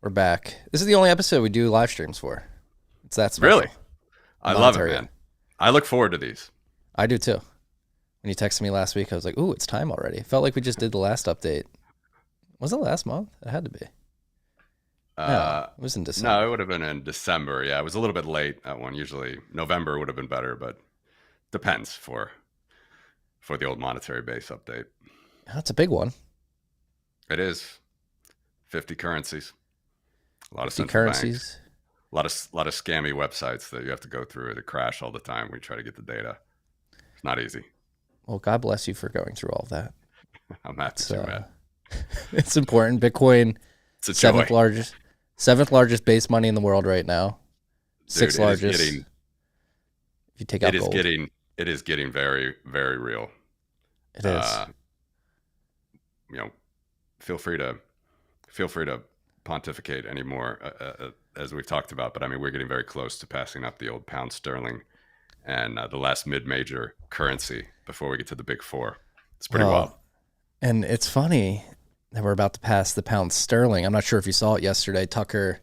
We're back. This is the only episode we do live streams for. It's that special. Really? I love it, Monetary. man. I look forward to these. I do too. When you texted me last week, I was like, "Ooh, it's time already." It felt like we just did the last update. Was it last month? It had to be. No, Uh, it was in no, December. it would have been in December. Yeah, it was a little bit late, that one. Usually November would have been better, but depends for the old monetary base update. That's a big one. It is 50 currencies, a lot of 50 central banks, currencies. a lot of scammy websites that you have to go through that crash all the time when you try to get the data. It's not easy. Well, God bless you for going through all of that. I'm happy It's to, man. it's important. Bitcoin, It's a joy. seventh largest base money in the world right now. Dude, Sixth largest. If you take out it is gold, getting it is getting very, very real. it is. Uh, you know, feel free to pontificate anymore, as we've talked about. But I mean, we're getting very close to passing up the old pound sterling and the last mid-major currency before we get to the big four. It's pretty wild. And it's funny that we're about to pass the pound sterling. I'm not sure if you saw it yesterday. Tucker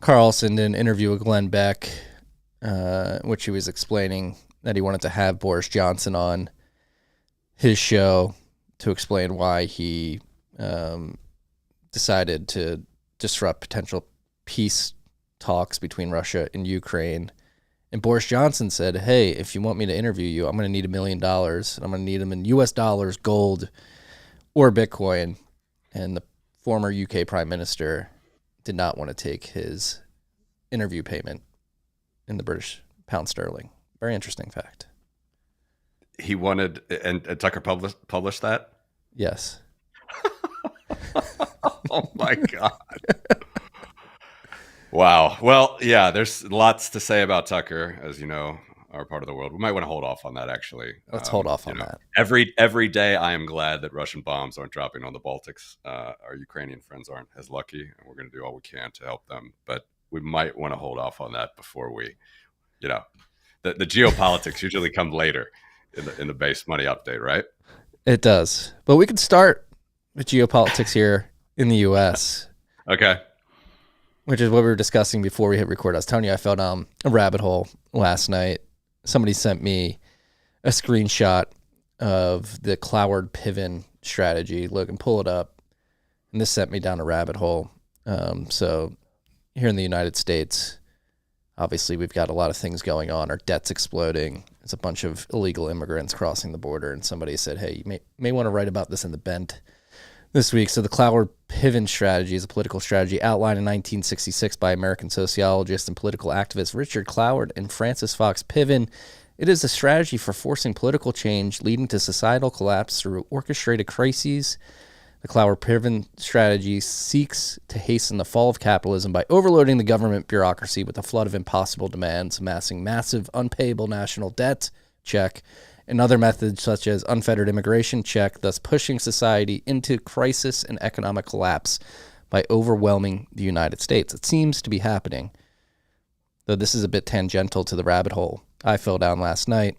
Carlson did an interview with Glenn Beck, which he was explaining that he wanted to have Boris Johnson on his show to explain why he decided to disrupt potential peace talks between Russia and Ukraine. And Boris Johnson said, "Hey, if you want me to interview you, I'm going to need $1 million. And I'm going to need them in U.S. dollars, gold, or Bitcoin." And the former UK Prime Minister did not want to take his interview payment in the British pound sterling. Very interesting fact. He wanted, and Tucker published that. Yes. Oh my god! Wow. Well, yeah. There's lots to say about Tucker, as you know, our part of the world. We might want to hold off on that. Actually, Let's hold off on that. every day, I am glad that Russian bombs aren't dropping on the Baltics. Our Ukrainian friends aren't as lucky, and we're going to do all we can to help them. But we might want to hold off on that before we, you know, the geopolitics usually come later in the base money update, right? It does. But we could start with geopolitics here in the U.S., Okay. which is what we were discussing before we hit record. I was telling you I fell down a rabbit hole last night. Somebody sent me a screenshot of the Cloward-Piven strategy. Look and pull it up. And this sent me down a rabbit hole. So here in the United States, obviously we've got a lot of things going on. Our debt's exploding. There's a bunch of illegal immigrants crossing the border. And somebody said, hey, you may want to write about this in the Bent this week. So the Cloward-Piven strategy is a political strategy outlined in 1966 by American sociologist and political activist Richard Cloward and Francis Fox Piven. It is a strategy for forcing political change leading to societal collapse through orchestrated crises. The Cloward-Piven strategy seeks to hasten the fall of capitalism by overloading the government bureaucracy with a flood of impossible demands, amassing massive unpayable national debt, check, and other methods such as unfettered immigration, check, thus pushing society into crisis and economic collapse by overwhelming the United States. It seems to be happening, though this is a bit tangential to the rabbit hole I fell down last night.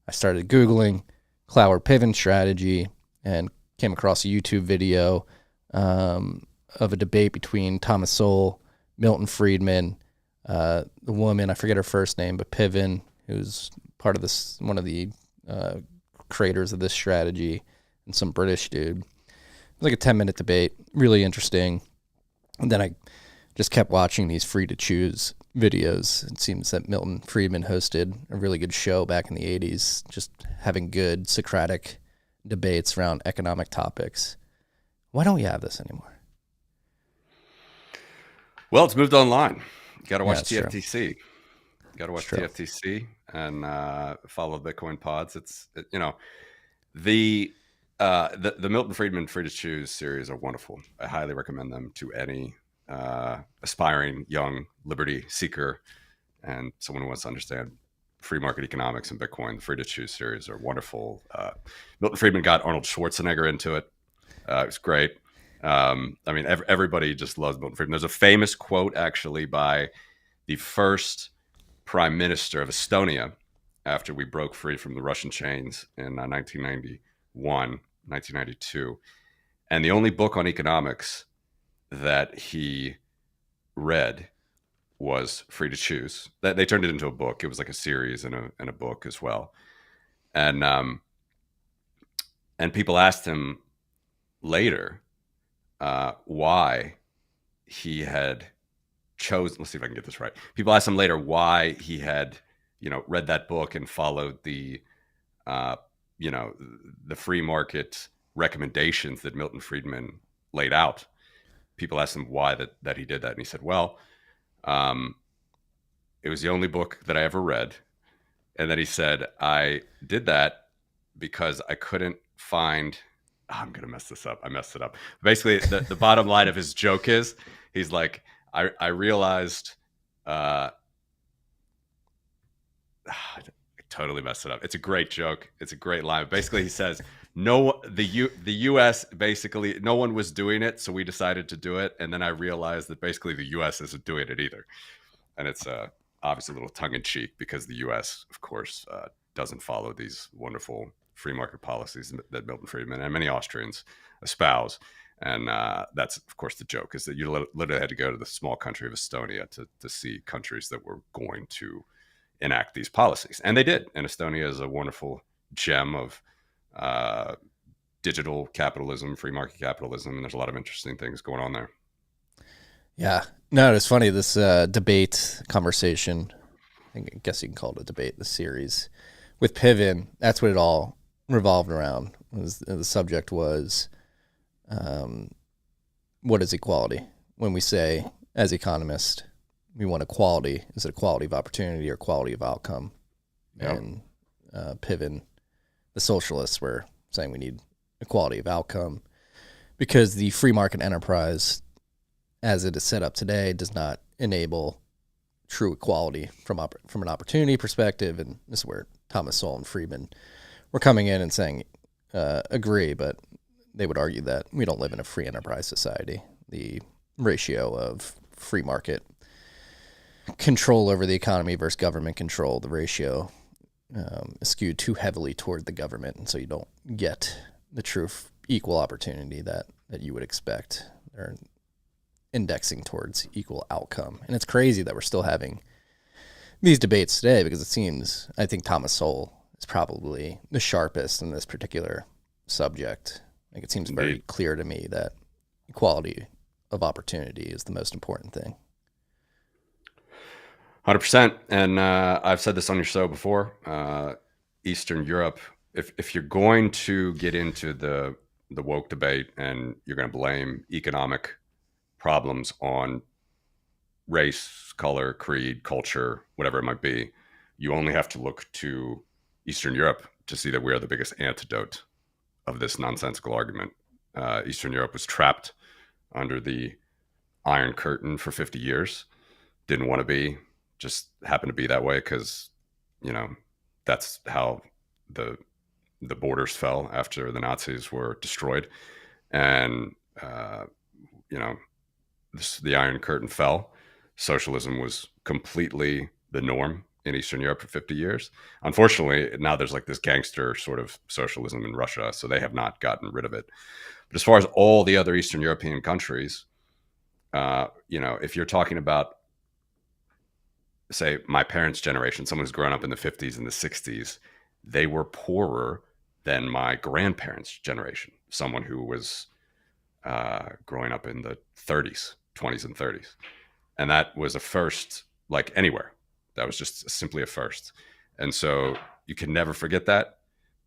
I started Googling Cloward-Piven strategy and came across a YouTube video of a debate between Thomas Sowell, Milton Friedman, the woman, I forget her first name, but Piven, who's part of this, one of the creators of this strategy, and some British dude. It was like a 10-minute debate, really interesting. And then I just kept watching these free to choose videos. It seems that Milton Friedman hosted a really good show back in the 80s, just having good Socratic debates around economic topics. Why don't we have this anymore? Well, it's moved online. You got to watch that's true. TFTC. You got to watch true. TFTC and follow Bitcoin pods. The Milton Friedman Free to Choose series are wonderful. I highly recommend them to any aspiring young liberty seeker and someone who wants to understand free market economics and Bitcoin. The Free to Choose series are wonderful. Milton Friedman got Arnold Schwarzenegger into it. It was great. I mean, everybody just loves Milton Friedman. There's a famous quote actually by the first prime minister of Estonia after we broke free from the Russian chains in 1992. And the only book on economics that he read was Free to Choose. That they turned it into a book. It was like a series and a book as well. And people asked him later why he had chosen. Let's see if I can get this right. People asked him later why he had, read that book and followed the free market recommendations that Milton Friedman laid out. People asked him why that he did that, and he said, "Well, it was the only book that I ever read." And then he said, "I did that because I couldn't find." Oh, I'm gonna mess this up. I messed it up. Basically, the bottom line of his joke is, he's like, I realized. I totally messed it up. It's a great joke. It's a great line. Basically, he says, the U.S. basically no one was doing it, so we decided to do it, and then I realized that basically the U.S. isn't doing it either, and it's obviously a little tongue in cheek because the U.S. of course doesn't follow these wonderful free market policies that Milton Friedman and many Austrians espouse, and that's of course the joke is that you literally had to go to the small country of Estonia to see countries that were going to enact these policies, and they did. And Estonia is a wonderful gem of digital capitalism, free market capitalism, and there's a lot of interesting things going on there. Yeah, no, it's funny, this debate conversation, I guess you can call it a debate, the series with Piven, that's what it all revolved around. The subject was what is equality? When we say as economists we want equality, is it equality of opportunity or equality of outcome? Yep. And Piven, the socialists, were saying we need equality of outcome because the free market enterprise, as it is set up today, does not enable true equality from an opportunity perspective. And this is where Thomas Sowell and Friedman were coming in and saying, agree, but they would argue that we don't live in a free enterprise society. The ratio of free market control over the economy versus government control, the ratio is skewed too heavily toward the government, and so you don't get the true equal opportunity that you would expect. They're indexing towards equal outcome. And it's crazy that we're still having these debates today because it seems, I think Thomas Sowell is probably the sharpest in this particular subject. Like, it seems very clear to me that equality of opportunity is the most important thing. 100%. And I've said this on your show before. Eastern Europe, if you're going to get into the woke debate and you're going to blame economic problems on race, color, creed, culture, whatever it might be, you only have to look to Eastern Europe to see that we are the biggest antidote of this nonsensical argument. Eastern Europe was trapped under the Iron Curtain for 50 years. Didn't want to be, just happened to be that way because, that's how the borders fell after the Nazis were destroyed. And, the Iron Curtain fell. Socialism was completely the norm in Eastern Europe for 50 years. Unfortunately, now there's like this gangster sort of socialism in Russia, so they have not gotten rid of it. But as far as all the other Eastern European countries, if you're talking about, say, my parents' generation, someone who's grown up in the 50s and the 60s, they were poorer than my grandparents' generation, someone who was growing up in the 30s, 20s and 30s. And that was a first, like anywhere. That was just simply a first. And so you can never forget that.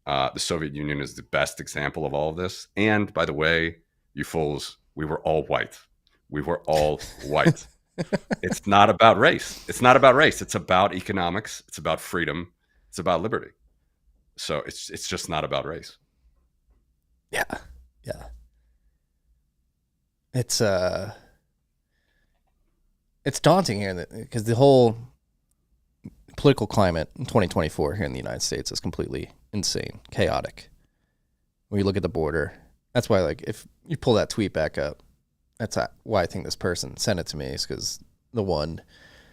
The Soviet Union is the best example of all of this. And by the way, you fools, we were all white. We were all white. It's not about race. It's not about race. It's about economics. It's about freedom. It's about liberty. So it's just not about race. Yeah. Yeah. It's daunting here because the whole political climate in 2024 here in the United States is completely insane, chaotic. When you look at the border, that's why, like, if you pull that tweet back up, that's why I think this person sent it to me, is because the one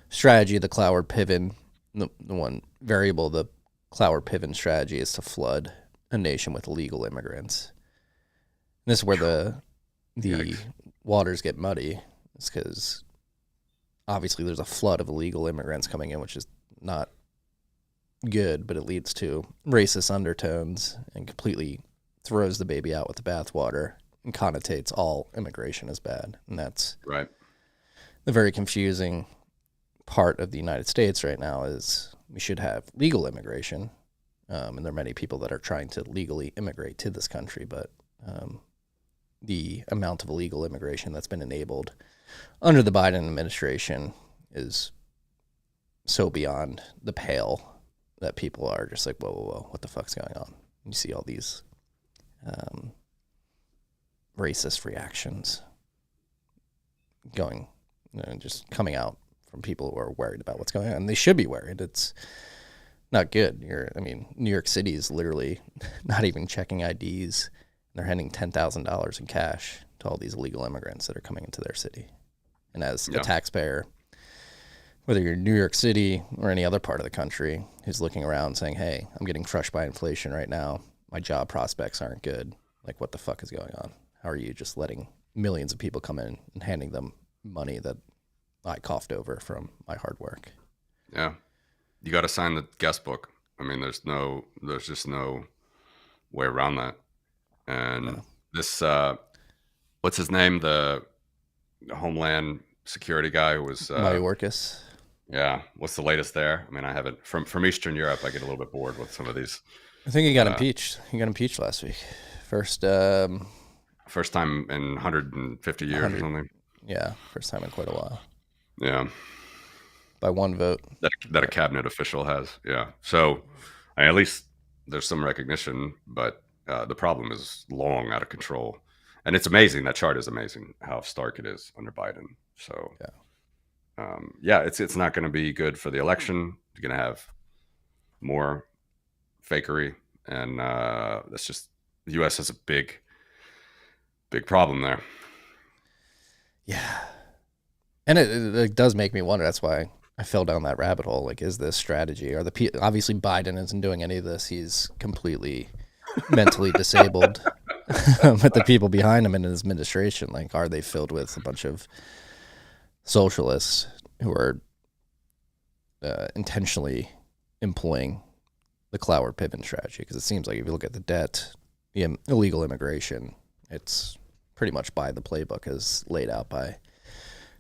strategy of the Cloward-Piven, the one variable, the Cloward-Piven strategy is to flood a nation with illegal immigrants. And this is where the waters get muddy. It's because obviously there's a flood of illegal immigrants coming in, which is not good, but it leads to racist undertones and completely throws the baby out with the bathwater and connotates all immigration as bad. And that's right. The very confusing part of the United States right now is we should have legal immigration. And there are many people that are trying to legally immigrate to this country, but the amount of illegal immigration that's been enabled under the Biden administration is so beyond the pale that people are just like, whoa, what the fuck's going on? You see all these racist reactions going, just coming out from people who are worried about what's going on. And they should be worried. It's not good. New York City is literally not even checking IDs. They're handing $10,000 in cash to all these illegal immigrants that are coming into their city. And as a taxpayer, whether you're in New York City or any other part of the country, who's looking around saying, hey, I'm getting crushed by inflation right now. My job prospects aren't good. Like, what the fuck is going on? How are you just letting millions of people come in and handing them money that I coughed over from my hard work? Yeah. You got to sign the guest book. I mean, there's just no way around that. And this, what's his name? The Homeland Security guy who was Mayorkas. Yeah. What's the latest there? I mean, I haven't from Eastern Europe. I get a little bit bored with some of these. I think he got impeached. He got impeached last week. First time in 150 years or something. Yeah, first time in quite a while. Yeah. By one vote. That a cabinet official has. Yeah. So at least there's some recognition, but the problem is long out of control. And it's amazing. That chart is amazing how stark it is under Biden. So it's not going to be good for the election. You're going to have more fakery, and that's just the U.S. has a big problem there. Yeah, and it does make me wonder. That's why I fell down that rabbit hole. Like, is this strategy? Obviously Biden isn't doing any of this. He's completely mentally disabled. But the people behind him in his administration, like, are they filled with a bunch of socialists who are intentionally employing the Cloward-Piven strategy? Because it seems like if you look at the debt, the illegal immigration, it's pretty much by the playbook as laid out by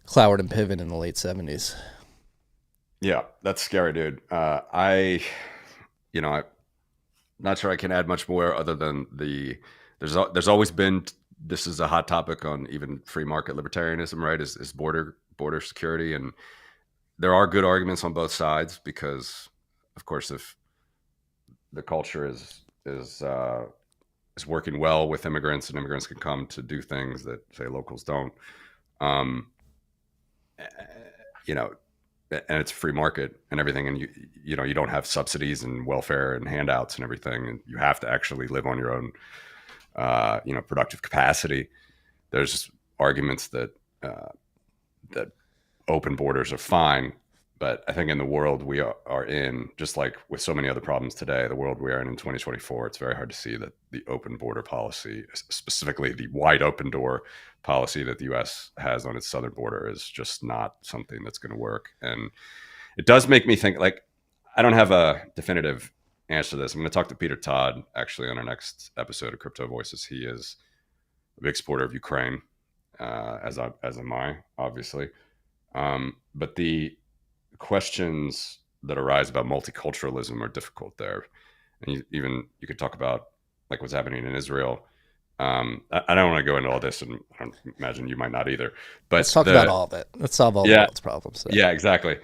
Cloward and Piven in the late 70s. Yeah, that's scary, dude. I'm not sure I can add much more other than there's always been, this is a hot topic on even free market libertarianism, right? Is border security, and there are good arguments on both sides because, of course, if the culture is working well with immigrants, and immigrants can come to do things that, say, locals don't, and it's a free market and everything, and you don't have subsidies and welfare and handouts and everything, and you have to actually live on your own productive capacity. There's just arguments that open borders are fine, but I think in the world we are in, just like with so many other problems today, the world we are in 2024, it's very hard to see that the open border policy, specifically the wide open door policy that the U.S. has on its southern border, is just not something that's going to work. And it does make me think, like, I don't have a definitive answer to this. I'm going to talk to Peter Todd actually on our next episode of Crypto Voices. He is a big supporter of Ukraine, as am I, obviously. But the questions that arise about multiculturalism are difficult there. And you could talk about, like, what's happening in Israel. I don't want to go into all this, and I don't imagine you might not either. But let's talk about all of it. Let's solve all the world's problems. So. Yeah, exactly.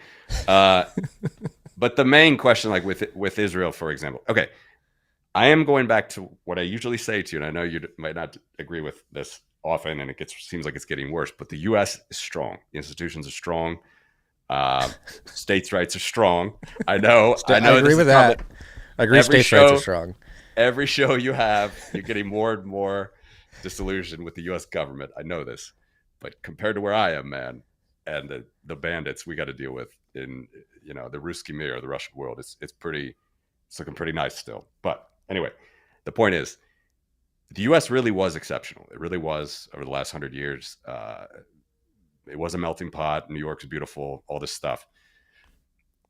But the main question, like with Israel, for example, okay, I am going back to what I usually say to you, and I know you might not agree with this often, and seems like it's getting worse, but the U.S. is strong. The institutions are strong. States' rights are strong. I know. I agree with that. I agree. States' rights are strong. Every show you have, you're getting more and more disillusioned with the U.S. government. I know this, but compared to where I am, man, and the bandits we got to deal with in the Ruski Mir, the Russian world, it's looking pretty nice still. But anyway, the point is, the U.S. really was exceptional. It really was over the last 100 years. It was a melting pot. New York's beautiful, all this stuff.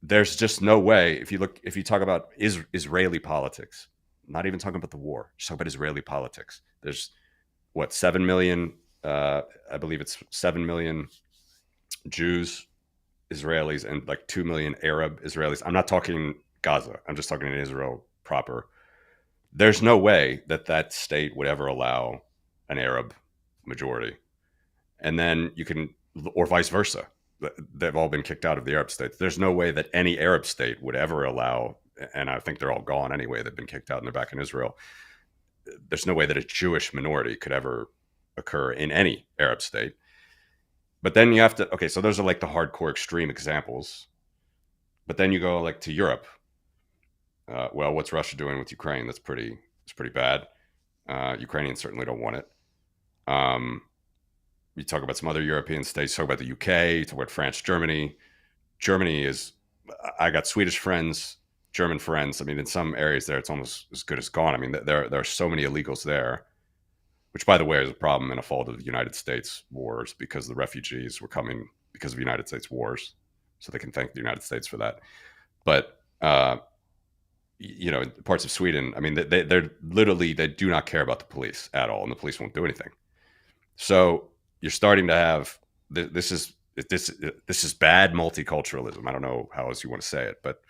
There's just no way. If you talk about Israeli politics, not even talking about the war, just talk about Israeli politics. There's what, 7 million, I believe it's 7 million Jews, Israelis, and like 2 million Arab Israelis. I'm not talking Gaza. I'm just talking in Israel proper. There's no way that state would ever allow an Arab majority. And then you can, or vice versa. They've all been kicked out of the Arab states. There's no way that any Arab state would ever allow, and I think they're all gone anyway. They've been kicked out and they're back in Israel. There's no way that a Jewish minority could ever occur in any Arab state. But then you have to, okay, so those are like the hardcore extreme examples. But then you go like to Europe. Well, what's Russia doing with Ukraine? It's pretty bad. Ukrainians certainly don't want it. You talk about some other European states, talk about the UK, you talk about France, Germany. Germany is, I got Swedish friends, German friends. I mean, in some areas there, it's almost as good as gone. I mean, there are so many illegals there, which, by the way, is a problem and a fault of the United States wars, because the refugees were coming because of United States wars. So they can thank the United States for that. But, in parts of Sweden, I mean, they're literally, they do not care about the police at all, and the police won't do anything. So you're starting to have, this is bad multiculturalism. I don't know how else you want to say it, but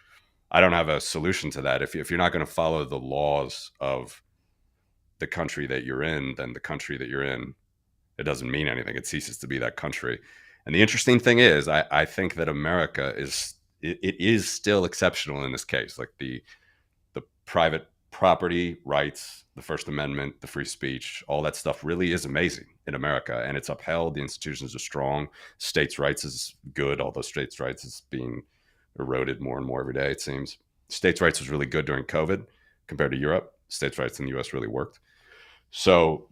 I don't have a solution to that. If you're not going to follow the laws of the country that you're in, then the country that you're in, it doesn't mean anything. It ceases to be that country. And the interesting thing is, I think that America is still exceptional in this case. Like the private property rights, the First Amendment, the free speech, all that stuff really is amazing in America, and it's upheld. The institutions are strong. States' rights is good, although states' rights is being eroded more and more every day, it seems. States' rights was really good during COVID compared to Europe. States' rights in the U.S. really worked. So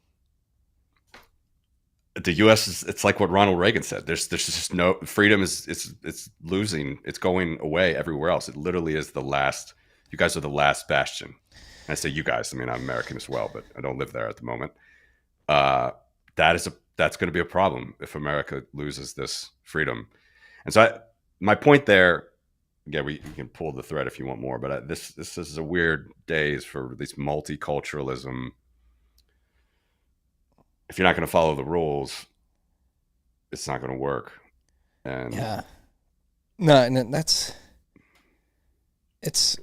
the U.S. it's like what Ronald Reagan said. There's just no freedom. It's losing. It's going away everywhere else. It literally is the last. You guys are the last bastion. And I say you guys. I mean, I'm American as well, but I don't live there at the moment. That's going to be a problem if America loses this freedom. And so my point there. Yeah, you can pull the thread if you want more, but this is a weird days for this multiculturalism. If you're not going to follow the rules, it's not going to work. And yeah, no, and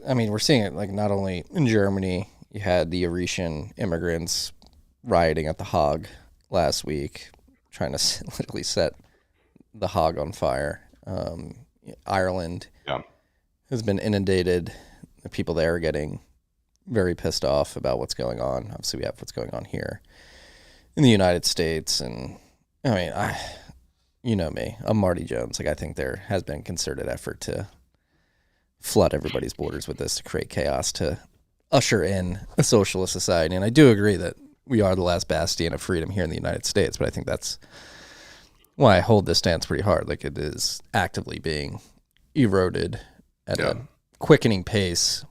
I mean, we're seeing it like not only in Germany. You had the Eurasian immigrants rioting at the Hague last week, trying to literally set the Hague on fire. Ireland has been inundated. The people there are getting very pissed off about what's going on. Obviously, we have what's going on here in the United States. And I mean, you know me, I'm Marty Jones. Like, I think there has been concerted effort to flood everybody's borders with this to create chaos, to usher in a socialist society. And I do agree that we are the last bastion of freedom here in the United States, but I think that's why I hold this stance pretty hard. Like, it is actively being eroded at a quickening pace,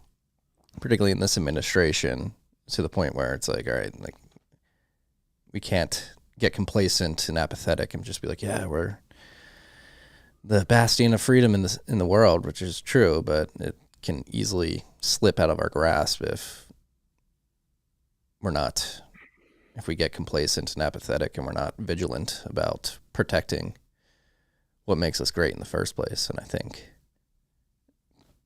particularly in this administration, to the point where it's like, all right, like, we can't get complacent and apathetic and just be like, yeah, we're the bastion of freedom in the world, which is true, but it can easily slip out of our grasp if we get complacent and apathetic and we're not vigilant about protecting what makes us great in the first place. And I think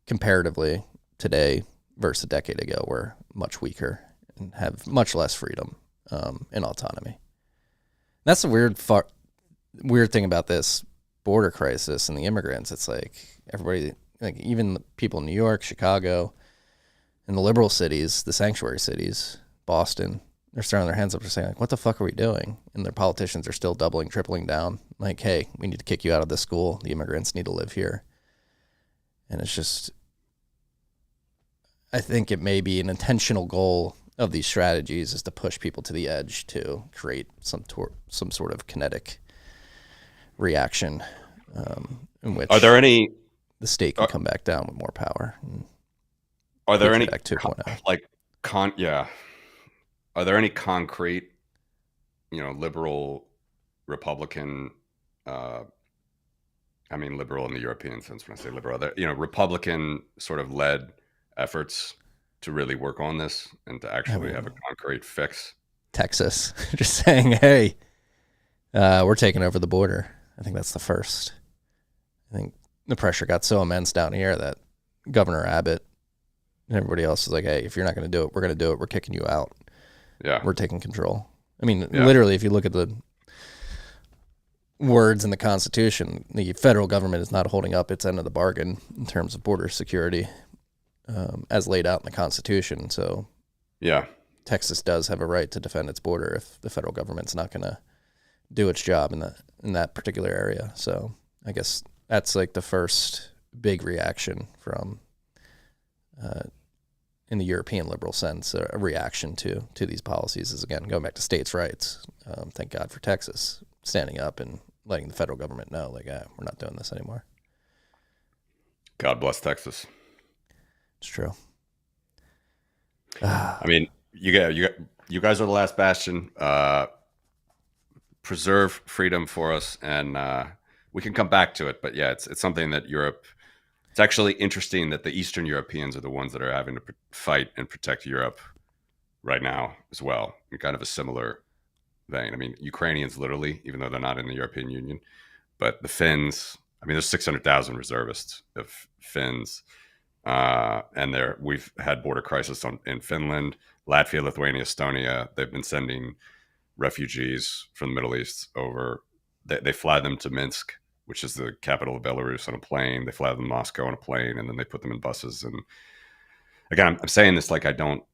comparatively today versus a decade ago, we're much weaker and have much less freedom and autonomy. That's the weird thing about this border crisis and the immigrants. It's like everybody, like even the people in New York, Chicago, and the liberal cities, the sanctuary cities, Boston, they're throwing their hands up and saying, like, what the fuck are we doing? And their politicians are still doubling, tripling down. Like, hey, we need to kick you out of this school. The immigrants need to live here. And it's just, I think it may be an intentional goal of these strategies is to push people to the edge to create some sort of kinetic reaction in which are there any the state can come back down with more power. Are there any Are there any concrete, liberal Republican uh, I mean, liberal in the European sense. When I say liberal, Republican sort of led efforts to really work on this and to I actually have a mean, concrete fix. Texas just saying, hey, we're taking over the border. I think that's the first. I think the pressure got so immense down here that Governor Abbott and everybody else is like, hey, if you're not going to do it, we're going to do it. We're kicking you out. Yeah. We're taking control. I mean, Yeah. literally, if you look at the words in the Constitution, the federal government is not holding up its end of the bargain in terms of border security as laid out in the Constitution. So Yeah. Texas does have a right to defend its border if the federal government's not going to do its job in that particular area. So I guess that's like the first big reaction from in the European liberal sense, a reaction to these policies is, again, going back to states' rights. Thank God for Texas standing up and letting the federal government know, like, we're not doing this anymore. God bless Texas. It's true. I mean, you guys are the last bastion. Preserve freedom for us, and we can come back to it. But yeah, it's something that Europe. It's actually interesting that the Eastern Europeans are the ones that are having to fight and protect Europe right now as well, in kind of a similar vein. I mean, Ukrainians literally, even though they're not in the European Union, but the Finns. I mean, there's 600,000 reservists of Finns, and we've had border crisis in Finland, Latvia, Lithuania, Estonia. They've been sending refugees from the Middle East over. They fly them to Minsk, which is the capital of Belarus, on a plane. They fly them to Moscow on a plane, and then they put them in buses. And again, I'm saying this like I don't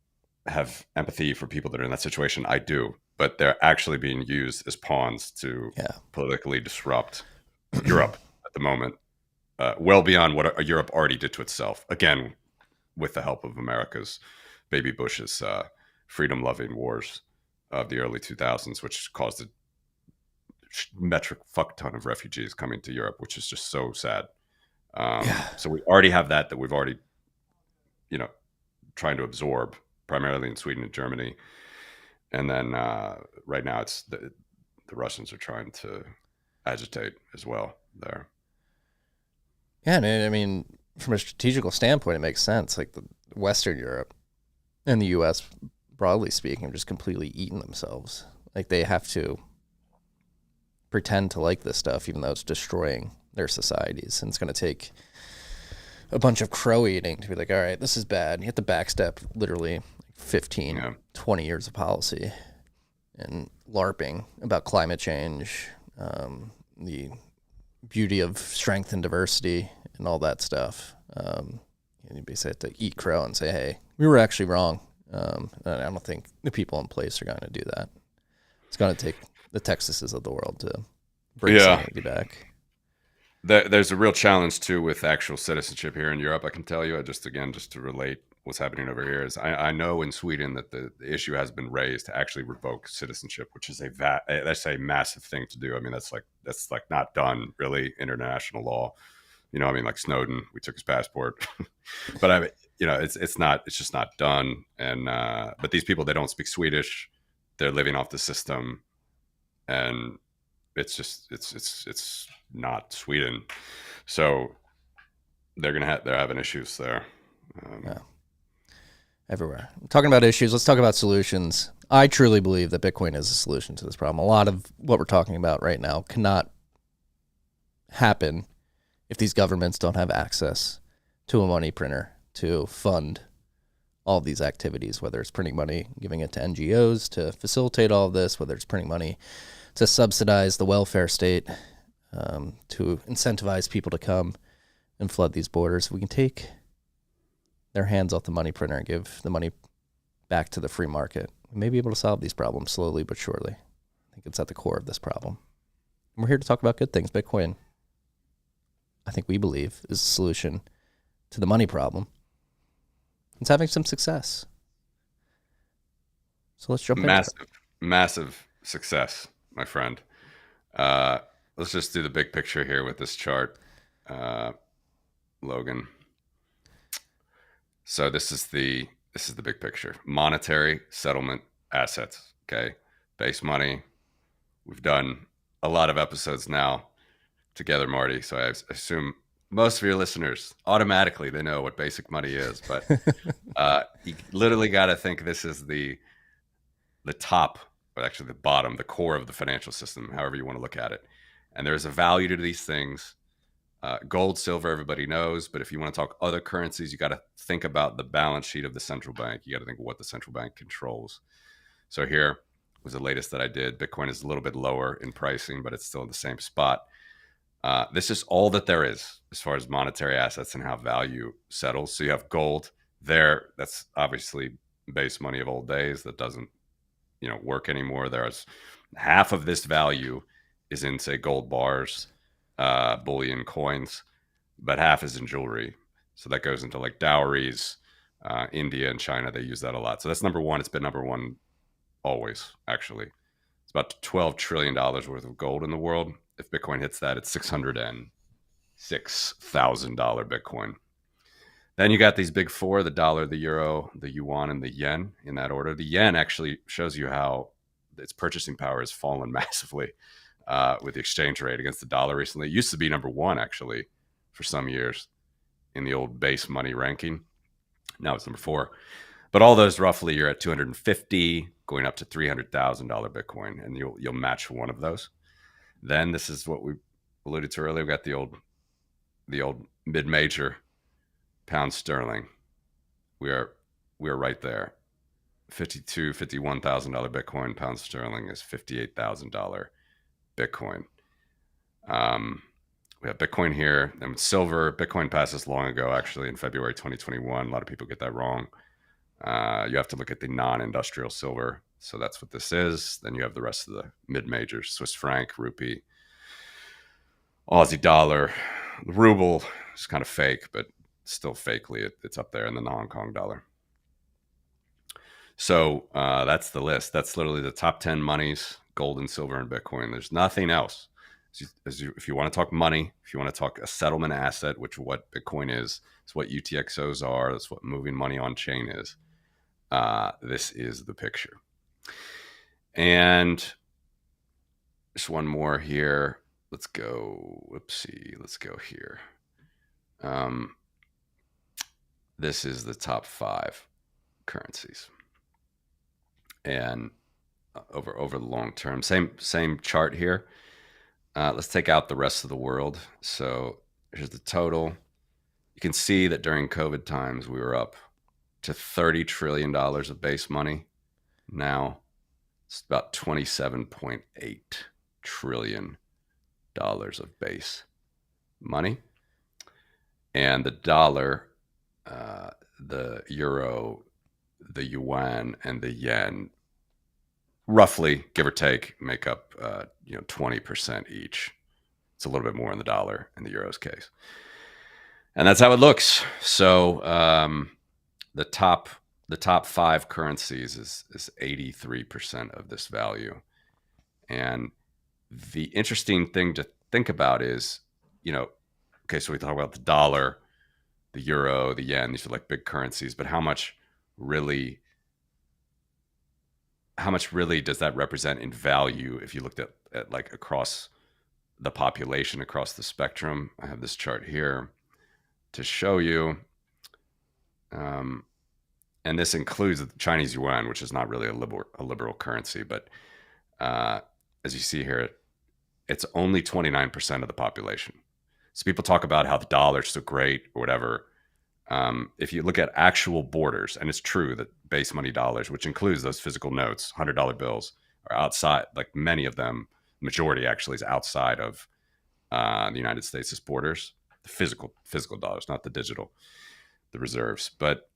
have empathy for people that are in that situation. I do, but they're actually being used as pawns to politically disrupt Europe at the moment, well beyond what Europe already did to itself. Again, with the help of America's baby Bush's freedom-loving wars of the early 2000s, which caused a metric fuck ton of refugees coming to Europe, which is just so sad. So we already have that we've already, trying to absorb primarily in Sweden and Germany. And then right now it's the Russians are trying to agitate as well there. Yeah, I mean, from a strategical standpoint, it makes sense. Like the Western Europe and the U.S., broadly speaking, have just completely eaten themselves. Like they have to pretend to like this stuff, even though it's destroying their societies. And it's going to take a bunch of crow eating to be like, all right, this is bad. You have to backstep literally 15, 20 years of policy and LARPing about climate change, the beauty of strength and diversity and all that stuff. You basically have to eat crow and say, hey, we were actually wrong. And I don't think the people in place are going to do that. It's going to take the Texases of the world to bring sanity back. There's a real challenge too with actual citizenship here in Europe. I can tell you, just to relate what's happening over here is I know in Sweden that the issue has been raised to actually revoke citizenship, which is that's a massive thing to do. I mean, that's not done really international law. I mean, like Snowden, we took his passport, but it's just not done. And but these people, they don't speak Swedish. They're living off the system, and it's not Sweden, so they're having issues there. Everywhere. Talking about issues, let's talk about solutions. I truly believe that Bitcoin is a solution to this problem. A lot of what we're talking about right now cannot happen if these governments don't have access to a money printer to fund all of these activities, whether it's printing money, giving it to NGOs to facilitate all of this, whether it's printing money to subsidize the welfare state, to incentivize people to come and flood these borders. We can take their hands off the money printer and give the money back to the free market. We may be able to solve these problems slowly but surely. I think it's at the core of this problem. And we're here to talk about good things. Bitcoin, I think we believe, is a solution to the money problem. It's having some success. So let's jump into it. Massive success, my friend. Let's just do the big picture here with this chart, Logan. So this is the big picture. Monetary settlement assets. Okay, base money. We've done a lot of episodes now together, Marty. So I assume most of your listeners automatically they know what basic money is, but you literally got to think this is the top, but actually the bottom, the core of the financial system, however you want to look at it. And there's a value to these things. Gold, silver, everybody knows. But if you want to talk other currencies, you got to think about the balance sheet of the central bank. You got to think of what the central bank controls. So here was the latest that I did. Bitcoin is a little bit lower in pricing, but it's still in the same spot. This is all that there is as far as monetary assets and how value settles. So you have gold there. That's obviously base money of old days that doesn't work anymore. There's half of this value is in, say, gold bars, bullion coins, but half is in jewelry. So that goes into like dowries. India and China, they use that a lot. So that's number one. It's been number one always, actually. It's about $12 trillion worth of gold in the world. If Bitcoin hits that, it's $606,000 Bitcoin. Then you got these big four, the dollar, the euro, the yuan, and the yen, in that order. The yen actually shows you how its purchasing power has fallen massively with the exchange rate against the dollar recently. It used to be number one, actually, for some years in the old base money ranking. Now it's number four. But all those roughly, you're at 250, going up to $300,000 Bitcoin, and you'll match one of those. Then this is what we alluded to earlier. We got the old mid-major pound sterling. We are right there. $51,000 Bitcoin. Pound sterling is $58,000 Bitcoin. We have Bitcoin here. And silver, Bitcoin passed this long ago, actually, in February 2021. A lot of people get that wrong. You have to look at the non-industrial silver. So that's what this is. Then you have the rest of the mid-majors: Swiss franc, rupee, Aussie dollar. The ruble is kind of fake, but still fakely it's up there, and then the Hong Kong dollar. So that's the list. That's literally the top 10 monies: gold and silver and Bitcoin. There's nothing else. If you want to talk money, if you want to talk a settlement asset, which what Bitcoin is, it's what UTXOs are, that's what moving money on chain is. This is the picture. And just one more here. Let's go. Whoopsie. Let's go here. This is the top 5 currencies. And over the long term, same chart here. Let's take out the rest of the world. So here's the total. You can see that during COVID times, we were up to $30 trillion of base money. Now it's about $27.8 trillion of base money. And the dollar, the euro, the yuan, and the yen, roughly, give or take, make up 20% each. It's a little bit more in the dollar in the euro's case. And that's how it looks. So the top 5 currencies is 83% of this value. And the interesting thing to think about is, okay, so we talk about the dollar, the euro, the yen, these are like big currencies, but how much really does that represent in value if you looked at like across the population, across the spectrum? I have this chart here to show you. And this includes the Chinese yuan, which is not really a liberal currency, but as you see here, it's only 29% of the population. So people talk about how the dollar is so great or whatever. If you look at actual borders, and it's true that base money dollars, which includes those physical notes, $100 bills, are outside, like many of them, majority actually is outside of the United States' borders, the physical dollars, not the digital, the reserves. But,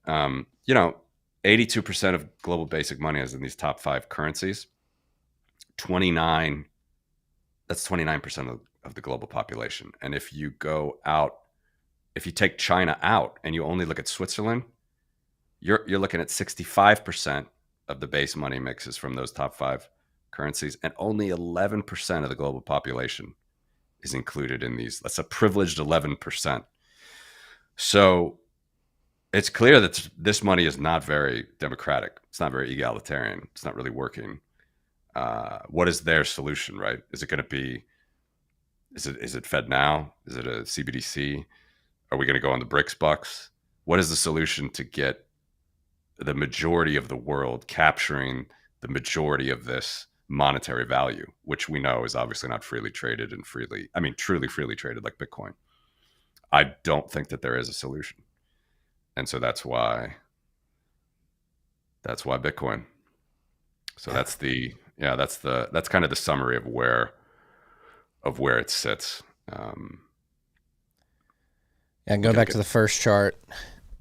82% of global basic money is in these top 5 currencies. That's 29% of the global population. And if you go out, if you take China out and you only look at Switzerland, you're looking at 65% of the base money mixes from those top 5 currencies, and only 11% of the global population is included in these. That's a privileged 11%. So it's clear that this money is not very democratic. It's not very egalitarian. It's not really working. What is their solution, right? Is it going to be Is it Fed now? Is it a CBDC? Are we going to go on the BRICS bucks? What is the solution to get the majority of the world capturing the majority of this monetary value, which we know is obviously not freely traded and truly freely traded like Bitcoin? I don't think that there is a solution. And so that's why Bitcoin. So that's kind of the summary of where it sits. And going back to the first chart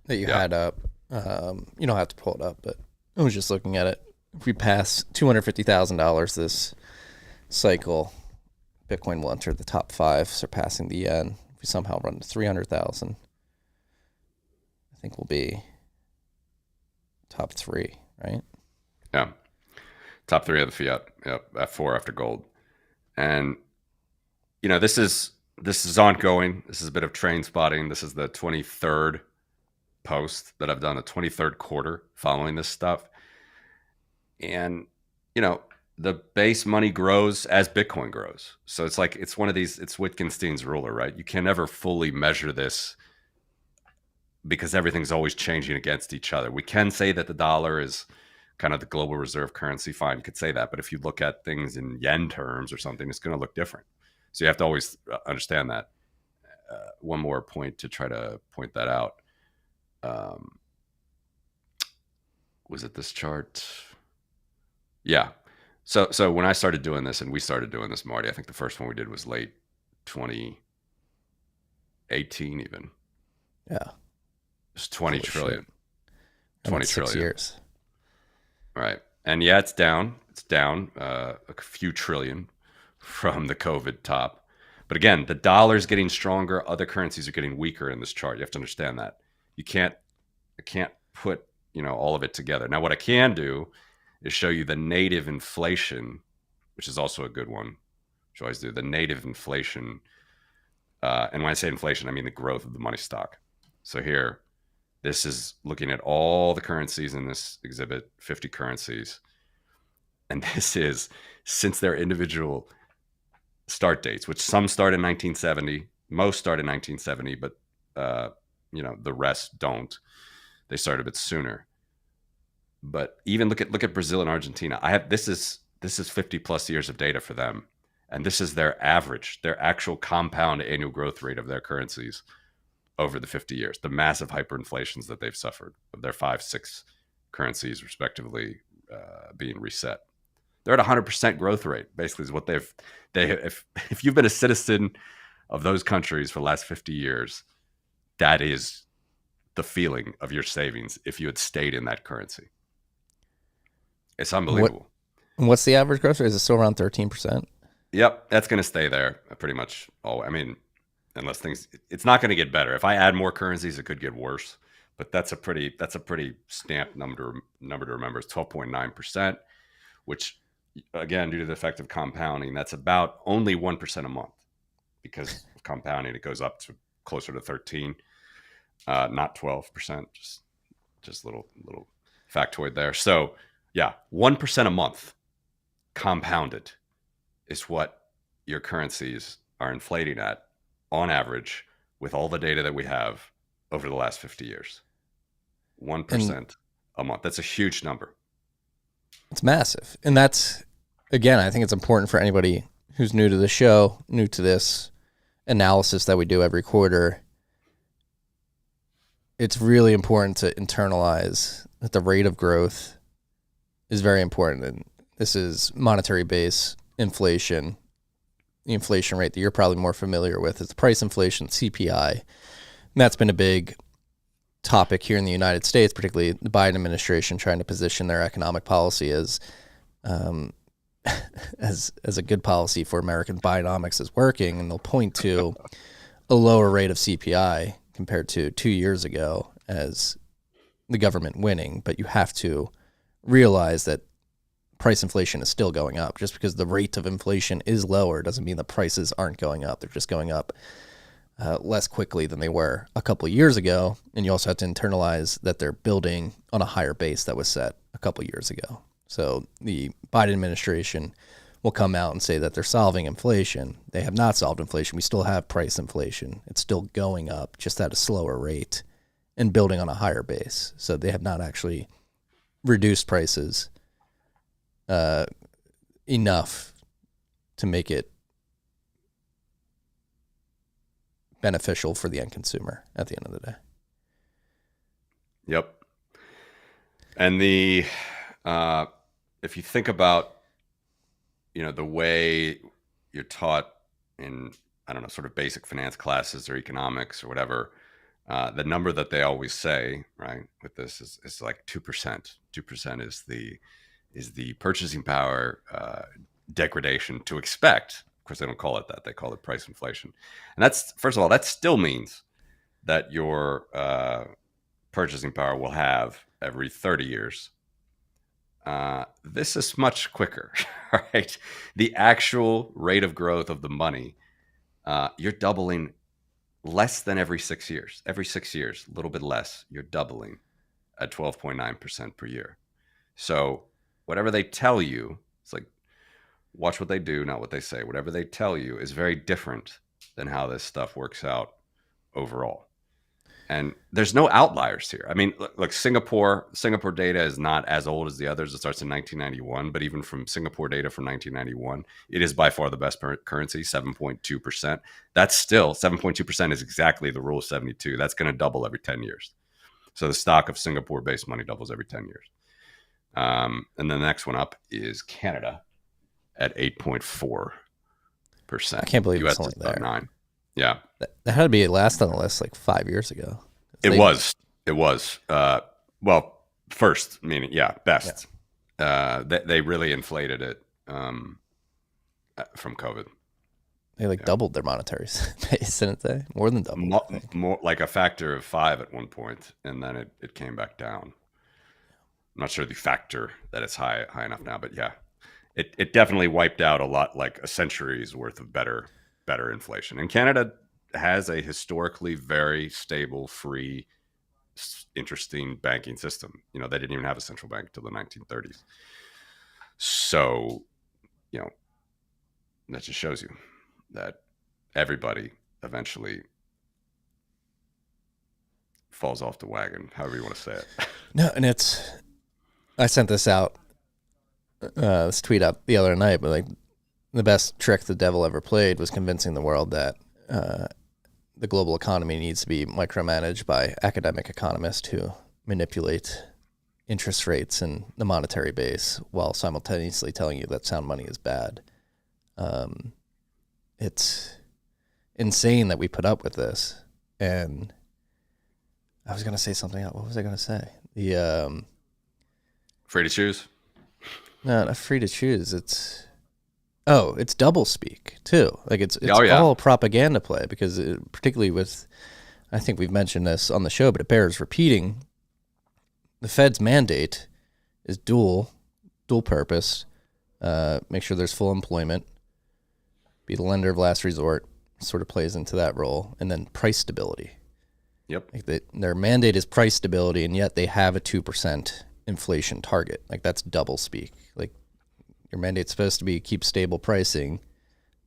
that you had up, you don't have to pull it up, but I was just looking at it. If we pass $250,000 this cycle, Bitcoin will enter the top 5, surpassing the yen. If we somehow run to 300,000, I think we'll be top 3, right? Yeah. Top 3 of the fiat. Yep. F4 after gold. And, this is ongoing. This is a bit of train spotting. This is the 23rd post that I've done, the 23rd quarter following this stuff. And, the base money grows as Bitcoin grows. So it's one of these, it's Wittgenstein's ruler, right? You can never fully measure this because everything's always changing against each other. We can say that the dollar is kind of the global reserve currency. Fine, you could say that. But if you look at things in yen terms or something, it's going to look different. So you have to always understand that. One more point to try to point that out. Was it this chart? Yeah. So when I started doing this, and we started doing this, Marty, I think the first one we did was late 2018 even. Yeah. It's 20 trillion. 20 trillion. 6 years. Right. And yeah, it's down. It's down a few trillion from the COVID top. But again, the dollar's getting stronger. Other currencies are getting weaker in this chart. You have to understand that. I can't put, all of it together. Now, what I can do is show you the native inflation, which is also a good one, which I always do, the native inflation. And when I say inflation, I mean the growth of the money stock. So here, this is looking at all the currencies in this exhibit, 50 currencies. And this is since their individual start dates, which some start in 1970, most start in 1970, but the rest don't. They start a bit sooner. But even look at Brazil and Argentina. This is 50 plus years of data for them, and this is their average, their actual compound annual growth rate of their currencies over the 50 years. The massive hyperinflations that they've suffered of their 5-6 currencies respectively being reset. They're at 100% growth rate. Basically, is what if you've been a citizen of those countries for the last 50 years, that is the feeling of your savings if you had stayed in that currency. It's unbelievable. What's the average growth rate? Is it still around 13%? Yep, that's going to stay there pretty much. Unless it's not going to get better. If I add more currencies, it could get worse. But that's a pretty stamped number to remember. It's 12.9%, which again, due to the effect of compounding, that's about only 1% a month. Because of compounding, it goes up to closer to 13, not 12%. Just little factoid there. So yeah, 1% a month compounded is what your currencies are inflating at on average with all the data that we have over the last 50 years. 1% a month. That's a huge number. It's massive. And that's, again, I think it's important for anybody who's new to the show, new to this analysis that we do every quarter. It's really important to internalize that the rate of growth is very important. And this is monetary base inflation. The inflation rate that you're probably more familiar with is the price inflation, CPI. And that's been a big topic here in the United States, particularly the Biden administration trying to position their economic policy as a good policy for American Bidenomics is working. And they'll point to a lower rate of CPI compared to 2 years ago as the government winning. But you have to realize that price inflation is still going up. Just because the rate of inflation is lower doesn't mean the prices aren't going up. They're just going up less quickly than they were a couple of years ago. And you also have to internalize that they're building on a higher base that was set a couple of years ago. So the Biden administration will come out and say that they're solving inflation. They have not solved inflation. We still have price inflation. It's still going up, just at a slower rate and building on a higher base. So they have not actually reduced prices enough to make it beneficial for the end consumer at the end of the day. Yep. And the if you think about, the way you're taught in, I don't know, sort of basic finance classes or economics or whatever, the number that they always say, right, with this is like 2%. 2% is the purchasing power degradation to expect. Of course, they don't call it that. They call it price inflation. And that's, first of all, that still means that your purchasing power will have every 30 years. This is much quicker, right? The actual rate of growth of the money, you're doubling less than every 6 years. Every 6 years, a little bit less, you're doubling at 12.9% per year. So whatever they tell you, it's like, watch what they do, not what they say. Whatever they tell you is very different than how this stuff works out overall. And there's no outliers here. I mean, look, Singapore data is not as old as the others. It starts in 1991, but even from Singapore data from 1991, it is by far the best currency, 7.2%. That's still 7.2% is exactly the rule of 72. That's going to double every 10 years. So the stock of Singapore-based money doubles every 10 years. And then the next one up is Canada at 8.4%. I can't believe US it's only is about there. 9. Yeah. That had to be last on the list like 5 years ago. It was. Well, first, meaning, best. Yeah. They really inflated it from COVID. They doubled their monetary base, didn't they? More than doubled. More like a factor of 5 at one point, and then it came back down. I'm not sure the factor that it's high enough now, but yeah, it definitely wiped out a lot, like a century's worth of better inflation. And Canada has a historically very stable, free, interesting banking system. They didn't even have a central bank until the 1930s. So, that just shows you that everybody eventually falls off the wagon, however you want to say it. No, and I sent this tweet out the other night, but the best trick the devil ever played was convincing the world that the global economy needs to be micromanaged by academic economists who manipulate interest rates and the monetary base while simultaneously telling you that sound money is bad. It's insane that we put up with this. And I was going to say something else. What was I going to say? Free to choose? No, not free to choose. It's double speak too. It's yeah. all propaganda play because particularly with, I think we've mentioned this on the show, but it bears repeating. The Fed's mandate is dual purpose. Make sure there's full employment. Be the lender of last resort. Sort of plays into that role, and then price stability. Yep. Their mandate is price stability, and yet they have a 2% inflation target. That's double speak. Your mandate's supposed to be keep stable pricing,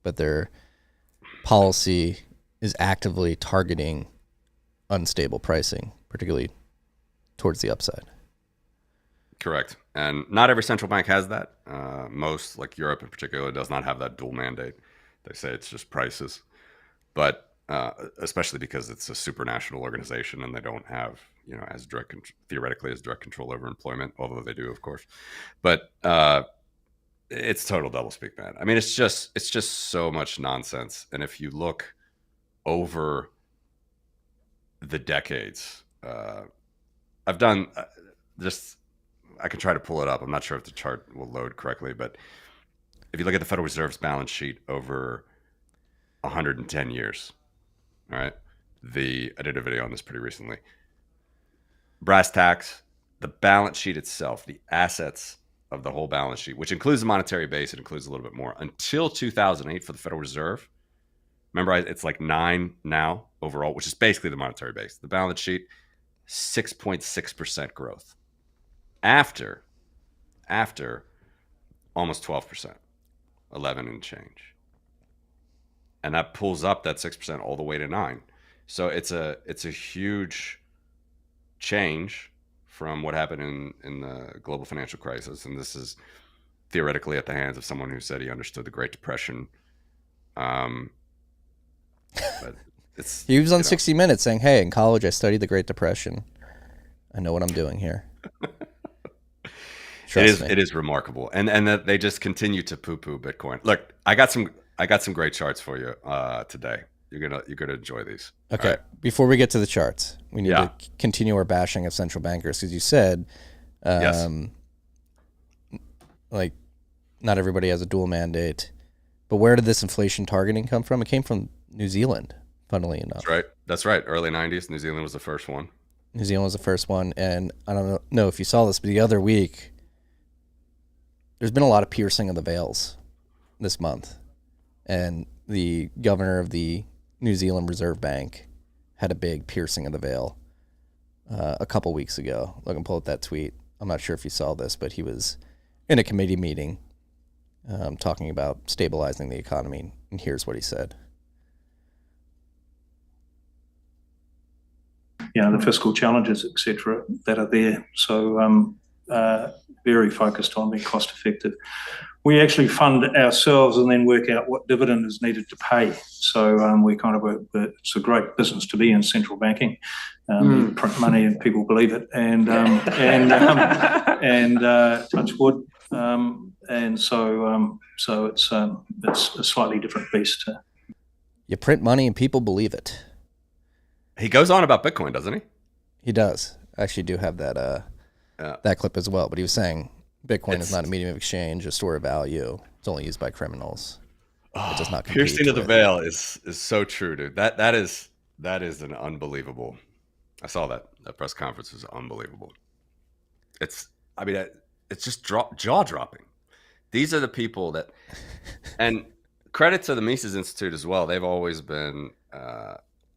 but their policy is actively targeting unstable pricing, particularly towards the upside. Correct. And not every central bank has that. Most, like Europe in particular, does not have that dual mandate. They say it's just prices. But especially because it's a supranational organization and they don't have, theoretically as direct control over employment, although they do, of course. But it's total doublespeak, man. I mean, it's just so much nonsense. And if you look over the decades, I've done I can try to pull it up. I'm not sure if the chart will load correctly, but if you look at the Federal Reserve's balance sheet over 110 years, all right? I did a video on this pretty recently. Brass tacks, the balance sheet itself, the assets of the whole balance sheet, which includes the monetary base, it includes a little bit more, until 2008 for the Federal Reserve. Remember, it's like 9 now overall, which is basically the monetary base. The balance sheet, 6.6% growth. After almost 12% 11 and change. And that pulls up that 6% all the way to 9. So it's a huge change from what happened in the global financial crisis. And this is theoretically at the hands of someone who said he understood the Great Depression. But he was on 60 Minutes saying, hey, in college I studied the Great Depression. I know what I'm doing here. It is remarkable. And that they just continue to poo-poo Bitcoin. Look, I got some great charts for you today. You're gonna enjoy these. Okay. Right. Before we get to the charts, we need to continue our bashing of central bankers, because you said yes. Like not everybody has a dual mandate. But where did this inflation targeting come from? It came from New Zealand, funnily enough. That's right. Early 90s, New Zealand was the first one. New Zealand was the first one. And I don't know if you saw this, but the other week, there's been a lot of piercing of the veils this month. And the governor of the New Zealand Reserve Bank had a big piercing of the veil a couple weeks ago. Look and pull up that tweet. I'm not sure if you saw this, but he was in a committee meeting talking about stabilizing the economy. And here's what he said. The fiscal challenges, etc., that are there. So very focused on being cost effective. We actually fund ourselves and then work out what dividend is needed to pay. So we kind of it's a great business to be in, central banking. You print money and people believe it, and touch wood. And so it's a slightly different beast. You print money and people believe it. He goes on about Bitcoin, doesn't he? He does. I actually do have that that clip as well. But he was saying Bitcoin is not a medium of exchange, a store of value. It's only used by criminals. It does not compete. Piercing of the veil is so true, dude. That is an unbelievable. I saw that press conference was unbelievable. It's just jaw dropping. These are the people that, and credit to the Mises Institute as well. They've always been